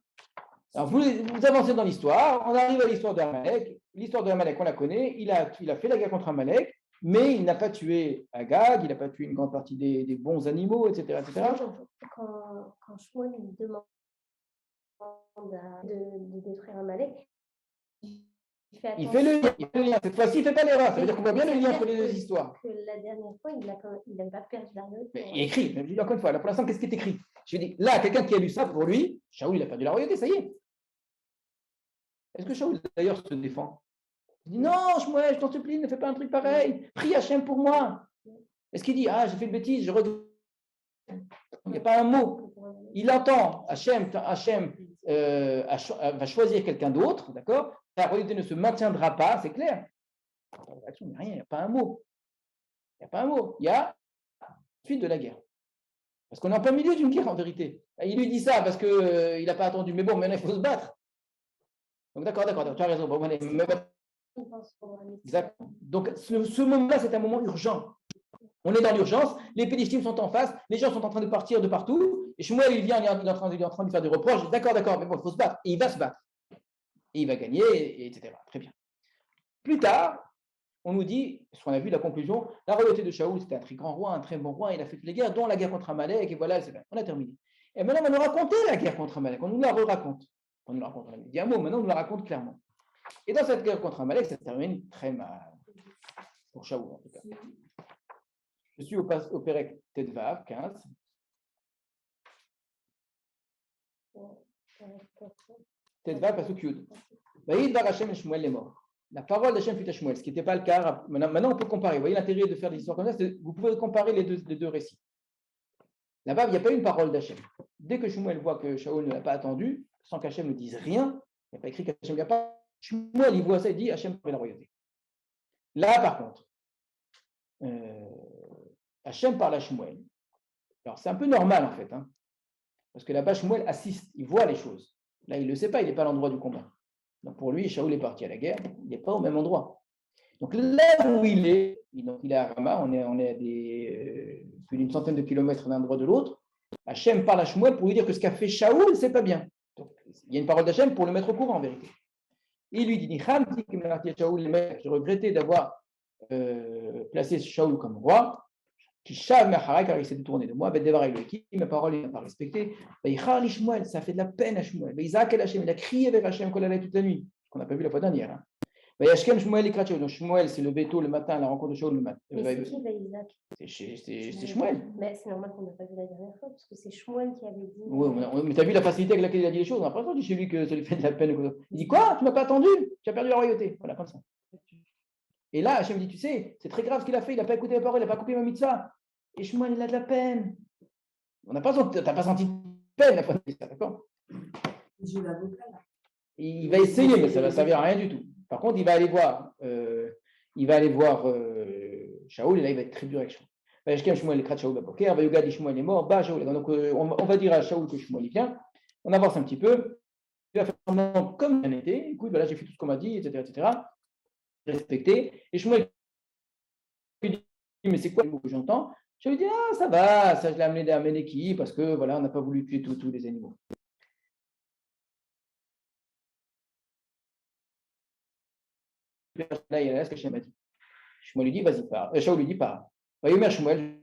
Alors, vous avancez dans l'histoire, on arrive à l'histoire d'Amalek. L'histoire d'Amalek, on la connaît, il a fait la guerre contre Amalek, mais il n'a pas tué Agag, il n'a pas tué une grande partie des bons animaux, etc. Quand Shmuel lui demande de détruire Amalek, il fait le lien. Cette fois-ci, il ne fait pas l'erreur. Ça veut dire qu'on voit bien le lien entre les deux histoires. Que la dernière fois, il n'avait pas perdu la royauté. Mais il écrit, je dis encore une fois, là pour l'instant, qu'est-ce qui est écrit? Je dis, là, quelqu'un qui a lu ça, pour lui, Shaoul, il a perdu la royauté, ça y est. Est-ce que Shaoul, d'ailleurs, se défend? Il dit, non, Shmuel, je t'en supplie, ne fais pas un truc pareil. Prie Hachem pour moi. Est-ce qu'il dit, ah, j'ai fait une bêtise, je regrette? Il n'y a pas un mot. Il entend, Hachem va choisir quelqu'un d'autre, d'accord? La royauté ne se maintiendra pas, c'est clair. Il n'y a rien, il n'y a pas un mot. Il n'y a pas un mot. Il y a suite de la guerre. Parce qu'on est en plein milieu d'une guerre, en vérité. Il lui dit ça parce qu'il n'a pas attendu. Mais bon, maintenant, il faut se battre. Donc, d'accord, tu as raison. Bon, exactement. Donc, ce moment-là, c'est un moment urgent. On est dans l'urgence, les Pélichtim sont en face, les gens sont en train de partir de partout, et Shmuel, il vient, il est en train de faire des reproches. D'accord, mais bon, il faut se battre. Et il va se battre. Et il va gagner, etc. Très bien. Plus tard, on nous dit, ce qu'on a vu, la conclusion, la royauté de Shaoul, c'était un très grand roi, un très bon roi, il a fait toutes les guerres, dont la guerre contre Amalek, et voilà, c'est bien. On a terminé. Et maintenant, on va nous raconter la guerre contre Amalek, on nous la raconte. On nous la raconte, on a dit un mot, maintenant on nous la raconte clairement. Et dans cette guerre contre Amalek, ça termine très mal. Pour Shaoul, en tout cas. Je suis au Pérec Tedvav, 15. Tedvav, Pasuk Yud. Vaïdvar Hashem et Shmuel est mort. La parole d'Hachem fut à Shmuel, ce qui n'était pas le cas. Maintenant, on peut comparer. Vous voyez l'intérêt de faire des histoires comme ça, vous pouvez comparer les deux récits. Là-bas, il n'y a pas une parole d'Hachem. Dès que Shmuel voit que Shaoul ne l'a pas attendu, sans qu'Hachem ne dise rien, il n'y a pas écrit qu'Hachem ne l'a pas. Shmuel, il voit ça, il dit Hachem avait la royauté. Là, par contre, Hachem parle à Shmuel. Alors, c'est un peu normal, en fait. Parce que là-bas, Shmuel assiste, il voit les choses. Là, il ne le sait pas, il n'est pas à l'endroit du combat. Donc, pour lui, Shaoul est parti à la guerre, il n'est pas au même endroit. Donc, là où il est à Rama, on est à plus d'une centaine de kilomètres d'un endroit de l'autre. Hachem parle à Shmuel pour lui dire que ce qu'a fait Shaoul, c'est pas bien. Donc, il y a une parole d'Hachem pour le mettre au courant, en vérité. Il lui dit, je regrettais d'avoir placé Shaoul comme roi. Qui car il s'est détourné de moi, ma parole il n'a pas respecté. Ça fait de la peine à Shmuel. Il a crié vers Hachem toute la nuit, ce qu'on n'a pas vu la fois dernière. Shmuel s'est levé tôt le matin à la rencontre de Shaoul le matin. Mais c'est qui c'est Shmuel. Mais c'est normal qu'on n'a pas vu la dernière fois, parce que c'est Shmuel qui avait dit. Oui, mais tu as vu la facilité avec laquelle il a dit les choses. On n'a pas entendu chez lui que ça lui fait de la peine. Il dit quoi? Tu ne m'as pas attendu? Tu as perdu la royauté. Voilà, comme ça. Et là, Hachem dit, tu sais, c'est très grave ce qu'il a fait, il n'a pas écouté la parole, il n'a pas coupé ma mitzvah. Et Shmuel, il a de la peine. Tu n'as pas senti de peine la fois de ça, d'accord? Il va essayer, mais ça ne va servir à rien du tout. Par contre, il va aller voir Shaoul, et là, il va être très dur avec Shaoul. Shmuel, est mort, donc on va dire à Shaoul que Shmuel vient. On avance un petit peu. Il va faire comme il en était. Écoute, voilà, j'ai fait tout ce qu'on m'a dit, etc. Respecté. Et Shmuel lui dit, mais c'est quoi le mot que j'entends? Je lui dis, ça va, ça je l'ai amené à Ménéki parce que voilà, on n'a pas voulu tuer tous les animaux. Là, il y a ce que Hachem a dit. Shmuel lui dit, vas-y, pars. Shaoul lui dit, pars. Va Shmuel,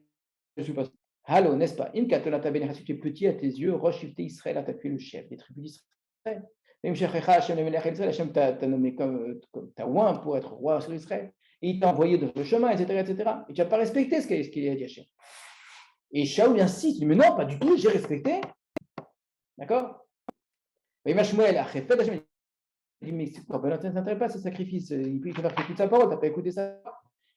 je suis pas. Allô, n'est-ce pas? Tu es petit à tes yeux, Rosh Israël, tu as tué le chef des tribus d'Israël. Hachem t'a nommé comme t'as oint pour être roi sur Israël. Et il t'a envoyé de ce chemin, etc. Et tu n'as pas respecté ce qu'il a dit Hachem. Et Shaoul insiste, il dit, mais non, pas du tout, j'ai respecté. D'accord? Shmuel, Hachem il dit, mais c'est quoi? Ça ne t'intéresse pas ce sacrifice. Il peut faire toute sa parole, tu n'as pas écouté ça.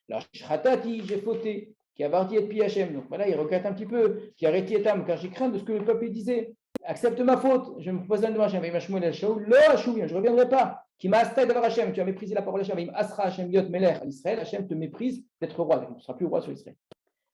Alors, j'ai fauté. qui a vardi et pi Hachem. Donc voilà, il regrette un petit peu, qui a arrêté Etam, car j'ai craint de ce que le peuple disait. Accepte ma faute, je me propose un de Hachem, je ne reviendrai pas. Qui m'a asté d'avoir Hachem, tu as méprisé la parole Hachem, Asra Hachem Yot Melech à Israël, Hachem te méprise d'être roi, tu ne seras plus roi sur Israël.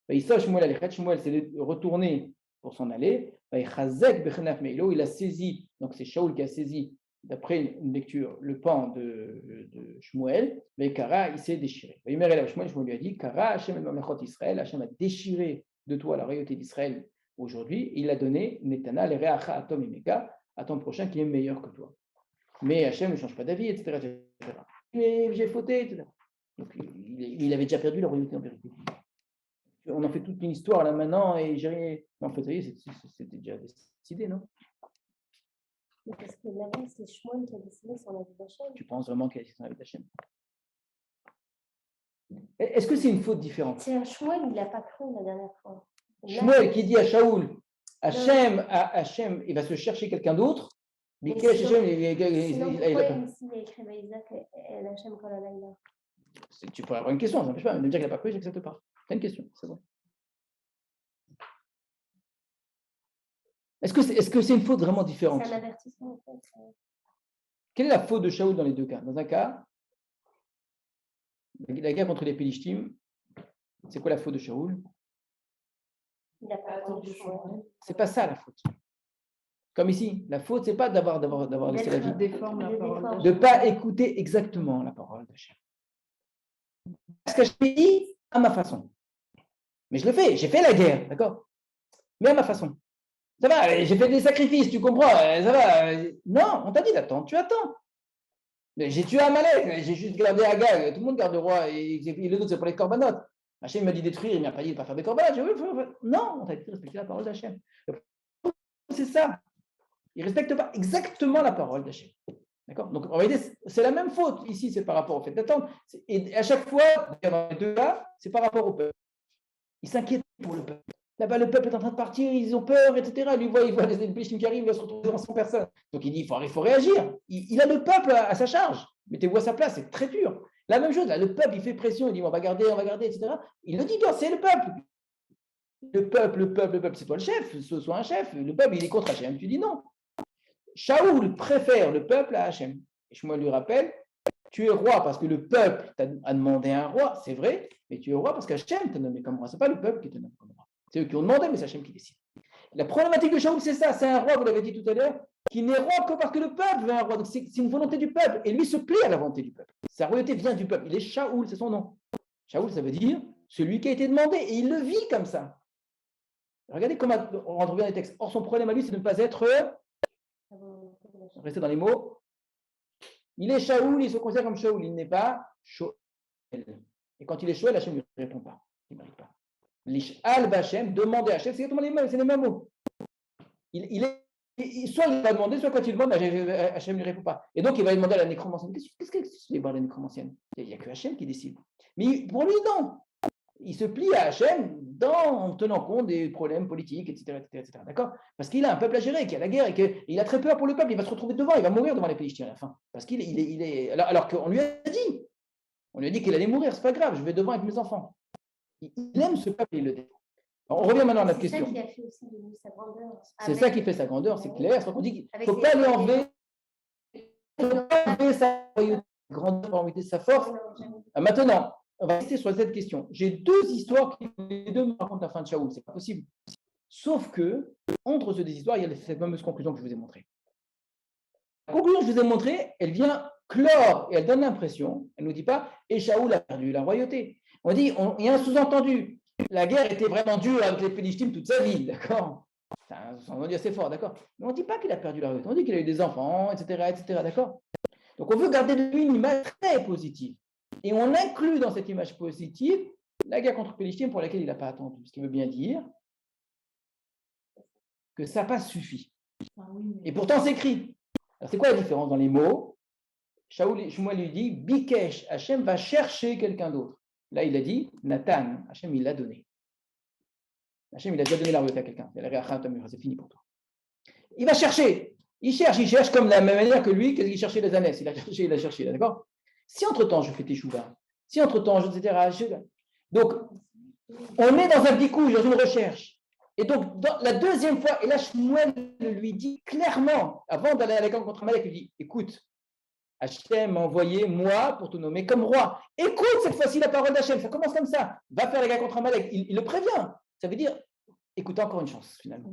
Shmuel s'est retourné pour s'en aller. Il a saisi, donc c'est Shaoul qui a saisi, d'après une lecture, le pan de Shmuel, mais Kara, il s'est déchiré. Shmuel lui a dit, Kara, Hachem Israël, Hachem a déchiré de toi la royauté d'Israël aujourd'hui, il a donné Netana, les Reacha, Atom et Meka, à ton prochain qui est meilleur que toi. Mais Hachem ne change pas d'avis, etc. J'ai fauté, etc. Donc, il avait déjà perdu la royauté en vérité. On en fait toute une histoire là maintenant et j'ai rien. En fait, ça y est, c'était déjà décidé, non? Mais parce que là-bas, c'est Shmuel qui a décidé son avis d'Hachem. Tu penses vraiment qu'il a décidé son avis d'Hachem? Est-ce que c'est une faute différente? C'est un Shmuel, il n'a pas cru la dernière fois. Shmuel qui dit à Shaoul, Hachem, il va se chercher quelqu'un d'autre. Sinon, pourquoi ici il a écrit à Isaac Hachem Kolalaïla? Tu pourrais avoir une question, ça n'empêche pas, mais de dire qu'il n'a pas cru, j'accepte pas. C'est une question, c'est bon. Est-ce que c'est une faute vraiment différente? C'est un avertissement en fait. Quelle est la faute de Shaoul dans les deux cas? Dans un cas, la guerre contre les Pélishtim, c'est quoi la faute de Shaoul? Il n'a pas attendu Shmuel. C'est pas ça la faute. Comme ici, la faute, c'est pas d'avoir laissé la vie. De ne pas écouter exactement la parole d'Hachem. Parce que je l'ai dit à ma façon. Mais je le fais, j'ai fait la guerre, d'accord? Mais à ma façon. Ça va, j'ai fait des sacrifices, tu comprends? Ça va. Non, on t'a dit d'attendre, tu attends. J'ai tué Amalek, j'ai juste gardé Agag, tout le monde garde le roi, et les autres, c'est pour les corbanotes. Hachem m'a dit détruire, il ne m'a pas dit de ne pas faire des corbanotes. Non, on t'a dit de respecter la parole d'Hachem. C'est ça. Il ne respecte pas exactement la parole d'Hachem. D'accord? Donc, en réalité, c'est la même faute. Ici, c'est par rapport au fait d'attendre. Et à chaque fois, dans les deux cas, c'est par rapport au peuple. Il s'inquiète pour le peuple. Là-bas, le peuple est en train de partir, ils ont peur, etc. Lui, il voit les Pélishtim qui arrivent, il va se retrouver devant 100 personnes. Donc, il dit, il faut réagir. Il a le peuple à sa charge. Mettez-vous à sa place, c'est très dur. La même chose, là, le peuple, il fait pression, il dit, on va garder, etc. Il le dit bien, c'est le peuple. Le peuple, c'est toi le chef, soit un chef. Le peuple, il est contre Hachem. Tu dis non. Shaoul préfère le peuple à Hachem. Et Shmuel lui rappelle, tu es roi parce que le peuple a demandé un roi, c'est vrai, mais tu es roi parce qu'Hachem t'a nommé comme roi. Ce n'est pas le peuple qui te nomme comme roi. C'est eux qui ont demandé, mais c'est Hachem qui décide. La problématique de Shaoul, c'est ça. C'est un roi, vous l'avez dit tout à l'heure, qui n'est roi que parce que le peuple veut un roi. Donc c'est une volonté du peuple. Et lui se plie à la volonté du peuple. Sa royauté vient du peuple. Il est Shaoul, c'est son nom. Shaoul, ça veut dire celui qui a été demandé. Et il le vit comme ça. Regardez comment on rentre bien les textes. Or, son problème à lui, c'est de ne pas être... Restez dans les mots. Il est Shaoul, il se considère comme Shaoul. Il n'est pas Shoel. Et quand il est Shoel, Hachem ne lui répond pas. Il ne mérite pas. L'Ish'al B'Hachem, demander à Hachem, c'est les mêmes mots. Soit il va demander, soit quand il demande, Hachem ne lui répond pas. Et donc, il va demander à la nécromancienne. Qu'est-ce que c'est les la nécromancienne? Il n'y a que Hachem qui décide. Mais pour lui, non. Il se plie à Hachem en tenant compte des problèmes politiques, etc. D'accord? Parce qu'il a un peuple à gérer, qui a la guerre, et qu'il a très peur pour le peuple. Il va se retrouver devant, il va mourir devant les Pélishtim à la fin. Parce qu'il est. Alors qu'on lui a dit qu'il allait mourir, c'est pas grave, je vais devant avec mes enfants. Il aime ce peuple et il le défend. On revient maintenant à notre question. C'est ça qui a fait aussi de lui sa grandeur. C'est ça qui fait sa grandeur, c'est clair. On dit qu'il ne faut pas lui enlever sa grandeur pour enlever sa force. Maintenant, on va rester sur cette question. J'ai deux histoires qui les deux me racontent la fin de Shaoul. C'est pas possible. Sauf que, entre ces deux histoires, il y a cette fameuse conclusion que je vous ai montrée. La conclusion que je vous ai montrée, elle vient clore et elle donne l'impression, elle ne nous dit pas, et Shaoul a perdu la royauté. On dit, il y a un sous-entendu. La guerre était vraiment dure avec les Pélishtim toute sa vie, d'accord? C'est un sous-entendu assez fort, d'accord? Mais on ne dit pas qu'il a perdu la royauté. On dit qu'il a eu des enfants, etc., d'accord? Donc on veut garder de lui une image très positive. Et on inclut dans cette image positive la guerre contre Pélishtim pour laquelle il n'a pas attendu. Ce qui veut bien dire que ça n'a pas suffi. Et pourtant, c'est écrit. Alors, c'est quoi la différence dans les mots? Shmuel lui dit, Bikesh, Hachem va chercher quelqu'un d'autre. Là, il a dit, Nathan, Hachem, il l'a donné. Hachem, il a déjà donné la royauté à quelqu'un. C'est fini pour toi. Il va chercher. Il cherche comme de la même manière que lui, qu'il cherchait les ânesses. Il a cherché, d'accord? Si entre-temps, je fais teshuva, si entre-temps, etc. Donc, On est dans un bicouge, dans une recherche. Et donc, dans la deuxième fois, et là, Shmuel lui dit clairement, avant d'aller à la guerre contre Amalek, il dit, écoute, Hachem m'a envoyé moi pour te nommer comme roi. Écoute cette fois-ci la parole d'Hachem, ça commence comme ça. Va faire la guerre contre Amalek. Il le prévient. Ça veut dire, écoute encore une chance, finalement.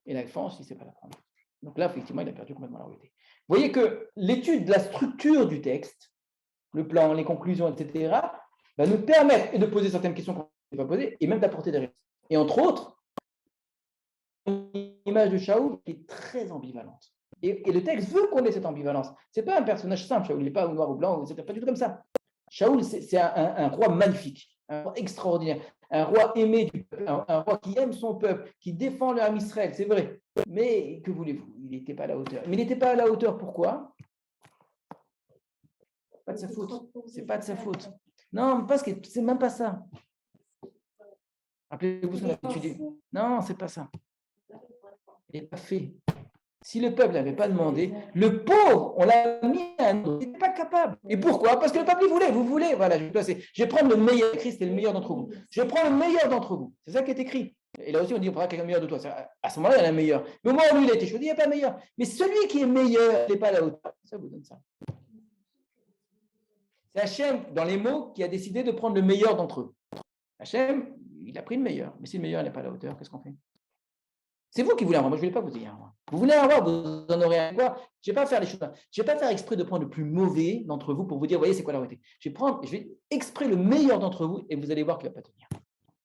Et la France, il ne sait pas la prendre. Donc là, effectivement, il a perdu complètement la royauté. Vous voyez que l'étude de la structure du texte, le plan, les conclusions, etc., va nous permettre de poser certaines questions qu'on ne pas poser et même d'apporter des réponses. Et entre autres, l'image de Shaoul est très ambivalente. Et le texte veut qu'on ait cette ambivalence. Ce n'est pas un personnage simple, Shaoul, il n'est pas au noir ou blanc, c'est pas du tout comme ça. Shaoul, c'est un roi magnifique, un roi extraordinaire, un roi aimé du peuple, un roi qui aime son peuple, qui défend le Ham Israël, c'est vrai. Mais que voulez-vous? Il n'était pas à la hauteur. Mais il n'était pas à la hauteur, pourquoi? Pas de sa faute. C'est pas de sa faute. Non, parce que c'est même pas ça. Rappelez-vous ce qu'on a étudié. Non, c'est pas ça. Il n'est pas fait. Si le peuple n'avait pas demandé, le pauvre, on l'a mis à un autre, il n'était pas capable. Et pourquoi? Parce que le peuple, il voulait, vous voulez. Voilà, je vais prendre le meilleur. Christ est le meilleur d'entre vous. Je prends le meilleur d'entre vous. C'est ça qui est écrit. Et là aussi, on dit, on prendra quelqu'un de meilleur de toi. À ce moment-là, il y en a un meilleur. Mais au moment où lui, il a été choisi, il n'y a pas meilleur. Mais celui qui est meilleur, il n'est pas à la hauteur. Ça vous donne ça. C'est Hachem, dans les mots, qui a décidé de prendre le meilleur d'entre eux. Hachem, il a pris le meilleur. Mais si le meilleur n'est pas à la hauteur, qu'est-ce qu'on fait? C'est vous qui voulez un roi. Moi, je ne voulais pas que vous ayez un roi. Vous voulez un roi, vous en aurez un roi. Je ne vais pas faire les choses. Je ne vais pas faire exprès de prendre le plus mauvais d'entre vous pour vous dire, voyez, c'est quoi la vérité. Je vais exprès le meilleur d'entre vous et vous allez voir qu'il ne va pas tenir.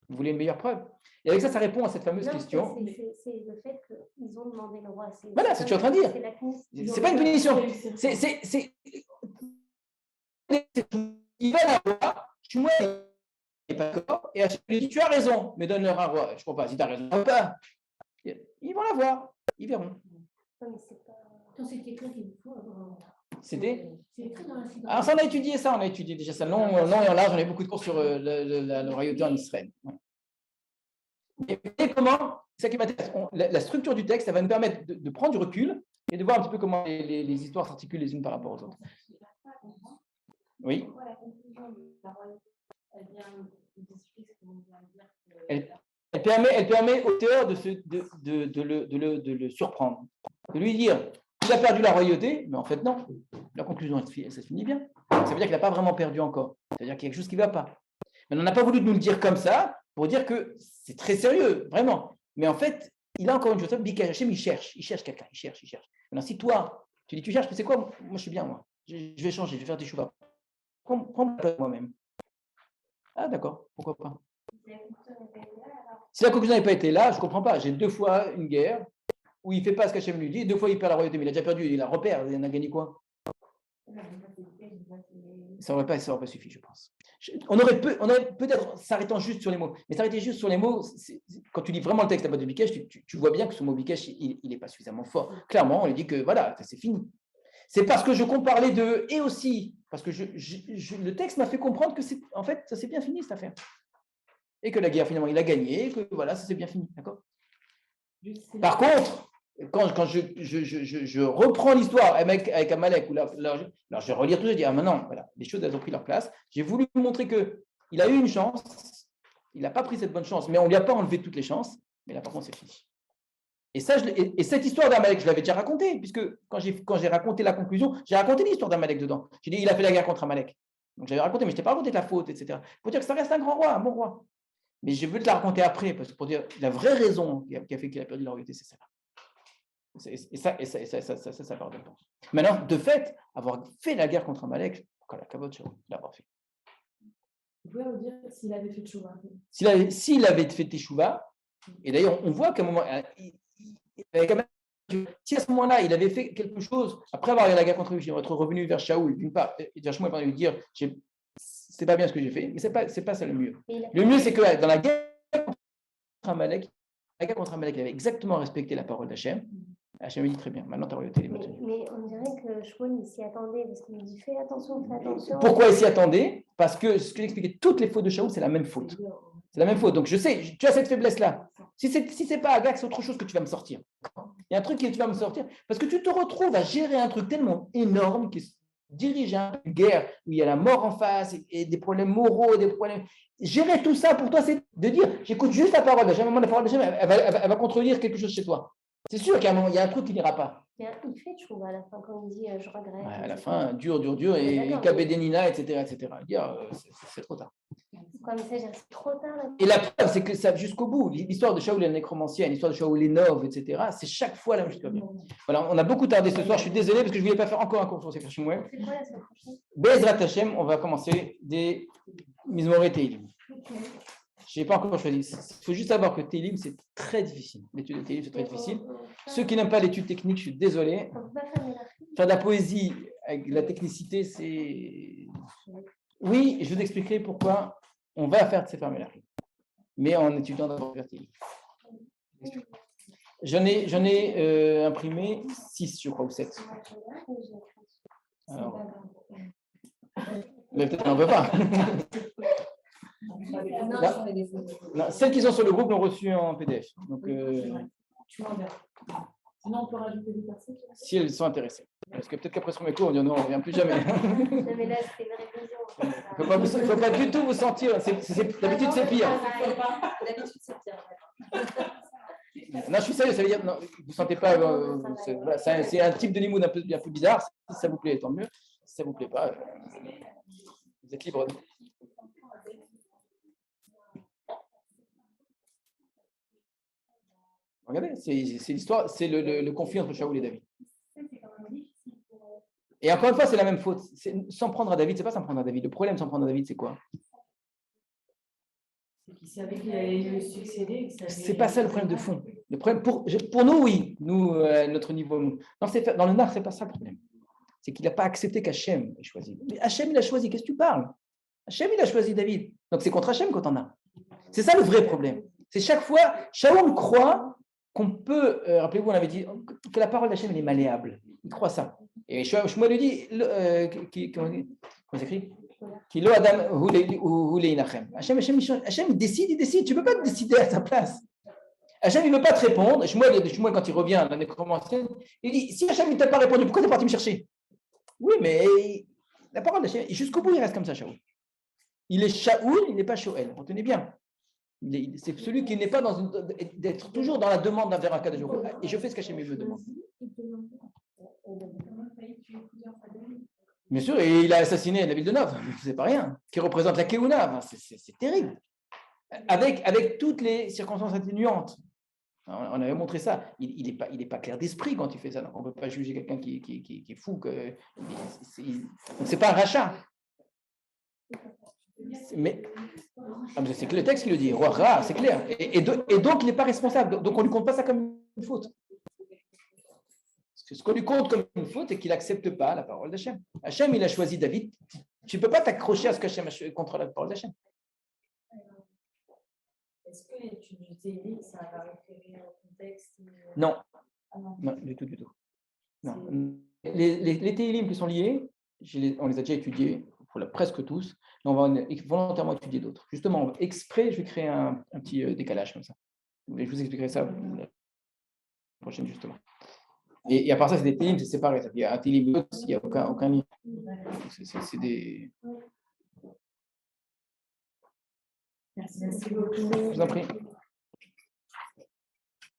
Vous voulez une meilleure preuve? Et avec ça, ça répond à cette fameuse question. C'est le fait qu'ils ont demandé le roi. Voilà, c'est ce que je suis en train de dire. C'est pas une punition. Ils veulent un roi. Moi, il n'est pas d'accord. Et Hachem lui dit, tu as raison, mais donne-leur un roi. Je ne comprends pas. Si tu as raison, pas. Ils vont l'avoir, ils verront. C'est écrit qu'il faut avoir. C'était. C'est écrit dans la Sidra. Alors, ça, on a étudié déjà ça long et en large. On a eu beaucoup de cours sur le royauté en Israël. Et comment, c'est ça qui m'intéresse, la structure du texte, ça va nous permettre de prendre du recul et de voir un petit peu comment les histoires s'articulent les unes par rapport aux autres. Oui. Pourquoi la conclusion de la royauté, elle vient d'expliquer ce qu'on vient de dire. Elle permet au théâtre de le surprendre, de lui dire il a perdu la royauté, mais en fait non, la conclusion ça se finit bien. Ça veut dire qu'il n'a pas vraiment perdu encore, c'est-à-dire qu'il y a quelque chose qui ne va pas. Mais on n'a pas voulu nous le dire comme ça pour dire que c'est très sérieux, vraiment. Mais en fait, il a encore une chose, Hachem, il cherche quelqu'un, il cherche. Maintenant, si toi, tu dis tu cherches, mais c'est quoi? Moi, je suis bien, moi. Je vais changer, je vais faire des chouvas. Prends ma place moi-même. Ah d'accord, pourquoi pas? Si la conclusion n'avait pas été là, je ne comprends pas. J'ai 2 fois une guerre où il ne fait pas ce qu'Hachem lui dit, 2 fois il perd la royauté, mais il a déjà perdu, il a repère, il en a gagné quoi? Ça n'aurait pas suffi, je pense. On aurait peut-être s'arrêtant juste sur les mots, mais s'arrêter juste sur les mots, quand tu lis vraiment le texte à base de Bikesh, tu vois bien que ce mot Bikesh, il n'est pas suffisamment fort. Clairement, on lui dit que voilà, c'est fini. C'est parce que je compare les deux et aussi parce que le texte m'a fait comprendre que en fait, ça s'est bien fini cette affaire. Et que la guerre, finalement, il a gagné, et que voilà, ça s'est bien fini. D'accord? Par contre, quand je reprends l'histoire avec Amalek, alors je vais relire tout, je dis, ah maintenant, voilà, les choses elles ont pris leur place. J'ai voulu lui montrer qu'il a eu une chance, il n'a pas pris cette bonne chance, mais on ne lui a pas enlevé toutes les chances, mais là, par contre, c'est fini. Et cette histoire d'Amalek, je l'avais déjà racontée, puisque quand j'ai raconté la conclusion, j'ai raconté l'histoire d'Amalek dedans. J'ai dit, il a fait la guerre contre Amalek. Donc j'avais raconté, mais je ne t'ai pas raconté la faute, etc. Pour dire que ça reste un grand roi, un bon roi. Mais je veux te la raconter après, parce que pour dire la vraie raison qui a fait qu'il a perdu la royauté, c'est celle-là. Et ça pardonne pas. Maintenant, de fait, avoir fait la guerre contre Amalek, la cavote, l'avoir fait. Vous pouvez me dire s'il avait fait Tchouva? S'il avait fait Teshuvah, et d'ailleurs, on voit qu'à un moment, si à ce moment-là, il avait fait quelque chose, après avoir eu la guerre contre lui, il va être revenu vers Shaoul, d'une part, et vers Shmuel, pour lui dire c'est pas bien ce que j'ai fait, mais c'est pas ça le mieux. Le mieux, c'est que dans la guerre contre Amalek, il avait exactement respecté la parole d'Hachem. Hachem lui dit très bien, maintenant ta royauté est maintenue. Mais on dirait que Shmuel s'y attendait, parce qu'il dit fais attention. Pourquoi il s'y attendait? Parce que ce que j'expliquais, toutes les fautes de Shaoul, c'est la même faute. C'est la même faute. Donc je sais, tu as cette faiblesse-là. Si c'est pas Agag, c'est autre chose que tu vas me sortir. Il y a un truc que tu vas me sortir, parce que tu te retrouves à gérer un truc tellement énorme qui diriges une guerre où il y a la mort en face et des problèmes moraux, des problèmes. Gérer tout ça pour toi, c'est de dire j'écoute juste la parole d'Hachem, la parole d'Hachem, elle va contredire quelque chose chez toi. C'est sûr qu'à un moment, il y a un truc qui n'ira pas. Il fait, je trouve, à la fin, quand il dit je regrette. Ouais, à la fin, dur, et Kabedénina, etc. C'est trop tard. Comme ça, c'est trop tard. Là. Et la preuve, c'est que ça jusqu'au bout. L'histoire de Shaoul et la nécromancienne, l'histoire de Shaoul et Nov, etc., c'est chaque fois la même chose. Voilà, on a beaucoup tardé ce soir. Je suis désolé parce que je ne voulais pas faire encore un cours sur ces Shmuel. C'est quoi la semaine prochaine? Bezrat Hashem, on va commencer des Mizmoré Teilim. Je n'ai pas encore choisi. Il faut juste savoir que Teilim, c'est très difficile. L'étude de Teilim, c'est très difficile. Ceux qui n'aiment pas l'étude technique, je suis désolé. Faire de la poésie avec la technicité, c'est. Oui, je vous expliquerai pourquoi on va faire de ces fermes-là. Mais en étudiant d'abord vers Teilim. J'en ai imprimé 6, je crois, ou 7. Alors, mais peut-être qu'on n'en peut pas. Non, celles qui sont sur le groupe l'ont reçu en PDF. Donc, tu m'enverras. Sinon, on peut rajouter des personnes. Si elles sont intéressées. Parce que peut-être qu'après ce premier cours, on dit non, on ne revient plus jamais. Non, mais là, c'était une révision. Il ne faut pas du tout vous sentir. D'habitude, c'est pire. D'habitude, c'est pire. Non, je suis sérieux, ça veut dire, non, vous ne sentez pas. C'est un type de limoud un peu bizarre. Si ça vous plaît, tant mieux. Si ça ne vous plaît pas, vous êtes libre. Regardez, c'est l'histoire, c'est le conflit entre Shaoul et David. Et encore une fois, c'est la même faute. S'en prendre à David, c'est pas s'en prendre à David. Le problème s'en prendre à David, c'est quoi? C'est qu'il savait qu'il allait lui succéder. C'est pas ça le problème de fond. Le problème pour nous, oui, nous, notre niveau. Non, dans le Nar, c'est pas ça le problème. C'est qu'il n'a pas accepté qu'Hachem ait choisi. Mais Hachem, il a choisi. Qu'est-ce que tu parles? Hachem, il a choisi David. Donc c'est contre Hachem quand on a. C'est ça le vrai problème. C'est chaque fois, Shaoul croit qu'on peut, rappelez-vous, on avait dit que la parole d'Hachem, elle est malléable. Il croit ça. Et Shmuel lui dit, comment s'écrit? Kilo Adam Huleinachem. Hachem, il décide. Tu ne peux pas te décider à ta place. Hachem, il ne veut pas te répondre. Shmuel, quand il revient, la nécromancienne, il dit si Hachem ne t'a pas répondu, pourquoi tu es parti me chercher? Oui, mais la parole d'Hachem, jusqu'au bout, il reste comme ça, Shaoul. Il est Shaoul, il n'est pas Shoel. Retenez bien. C'est celui qui n'est pas d'être toujours dans la demande d'un un cas de jour. Et je fais ce qu'Hachem me demande. Bien sûr, et il a assassiné la ville de Nov, c'est pas rien, qui représente la Keuna. C'est terrible. Avec toutes les circonstances atténuantes. On avait montré ça. Il n'est pas clair d'esprit quand il fait ça. Donc on ne peut pas juger quelqu'un qui est fou. C'est pas un rachat. Mais c'est que le texte qui le dit. Roi Ra, c'est clair. Et donc il n'est pas responsable. Donc on ne lui compte pas ça comme une faute. Ce qu'on lui compte comme une faute, c'est qu'il n'accepte pas la parole d'Hachem. Hachem, il a choisi David. Tu ne peux pas t'accrocher à ce qu'Hachem a choisi contre la parole d'Hachem. Est-ce que l'étude du Teilim, ça va référer au contexte? Non. Non, du tout. Non. Les Teilim qui sont liés, on les a déjà étudiés, presque tous, mais on va volontairement étudier d'autres. Justement, exprès, je vais créer un petit décalage comme ça. Et je vous expliquerai ça la prochaine, justement. Et à part ça, c'est des Teilim, c'est séparé. Il y a un Teilim, il n'y a aucun lien. C'est des. Merci beaucoup. Je vous en prie.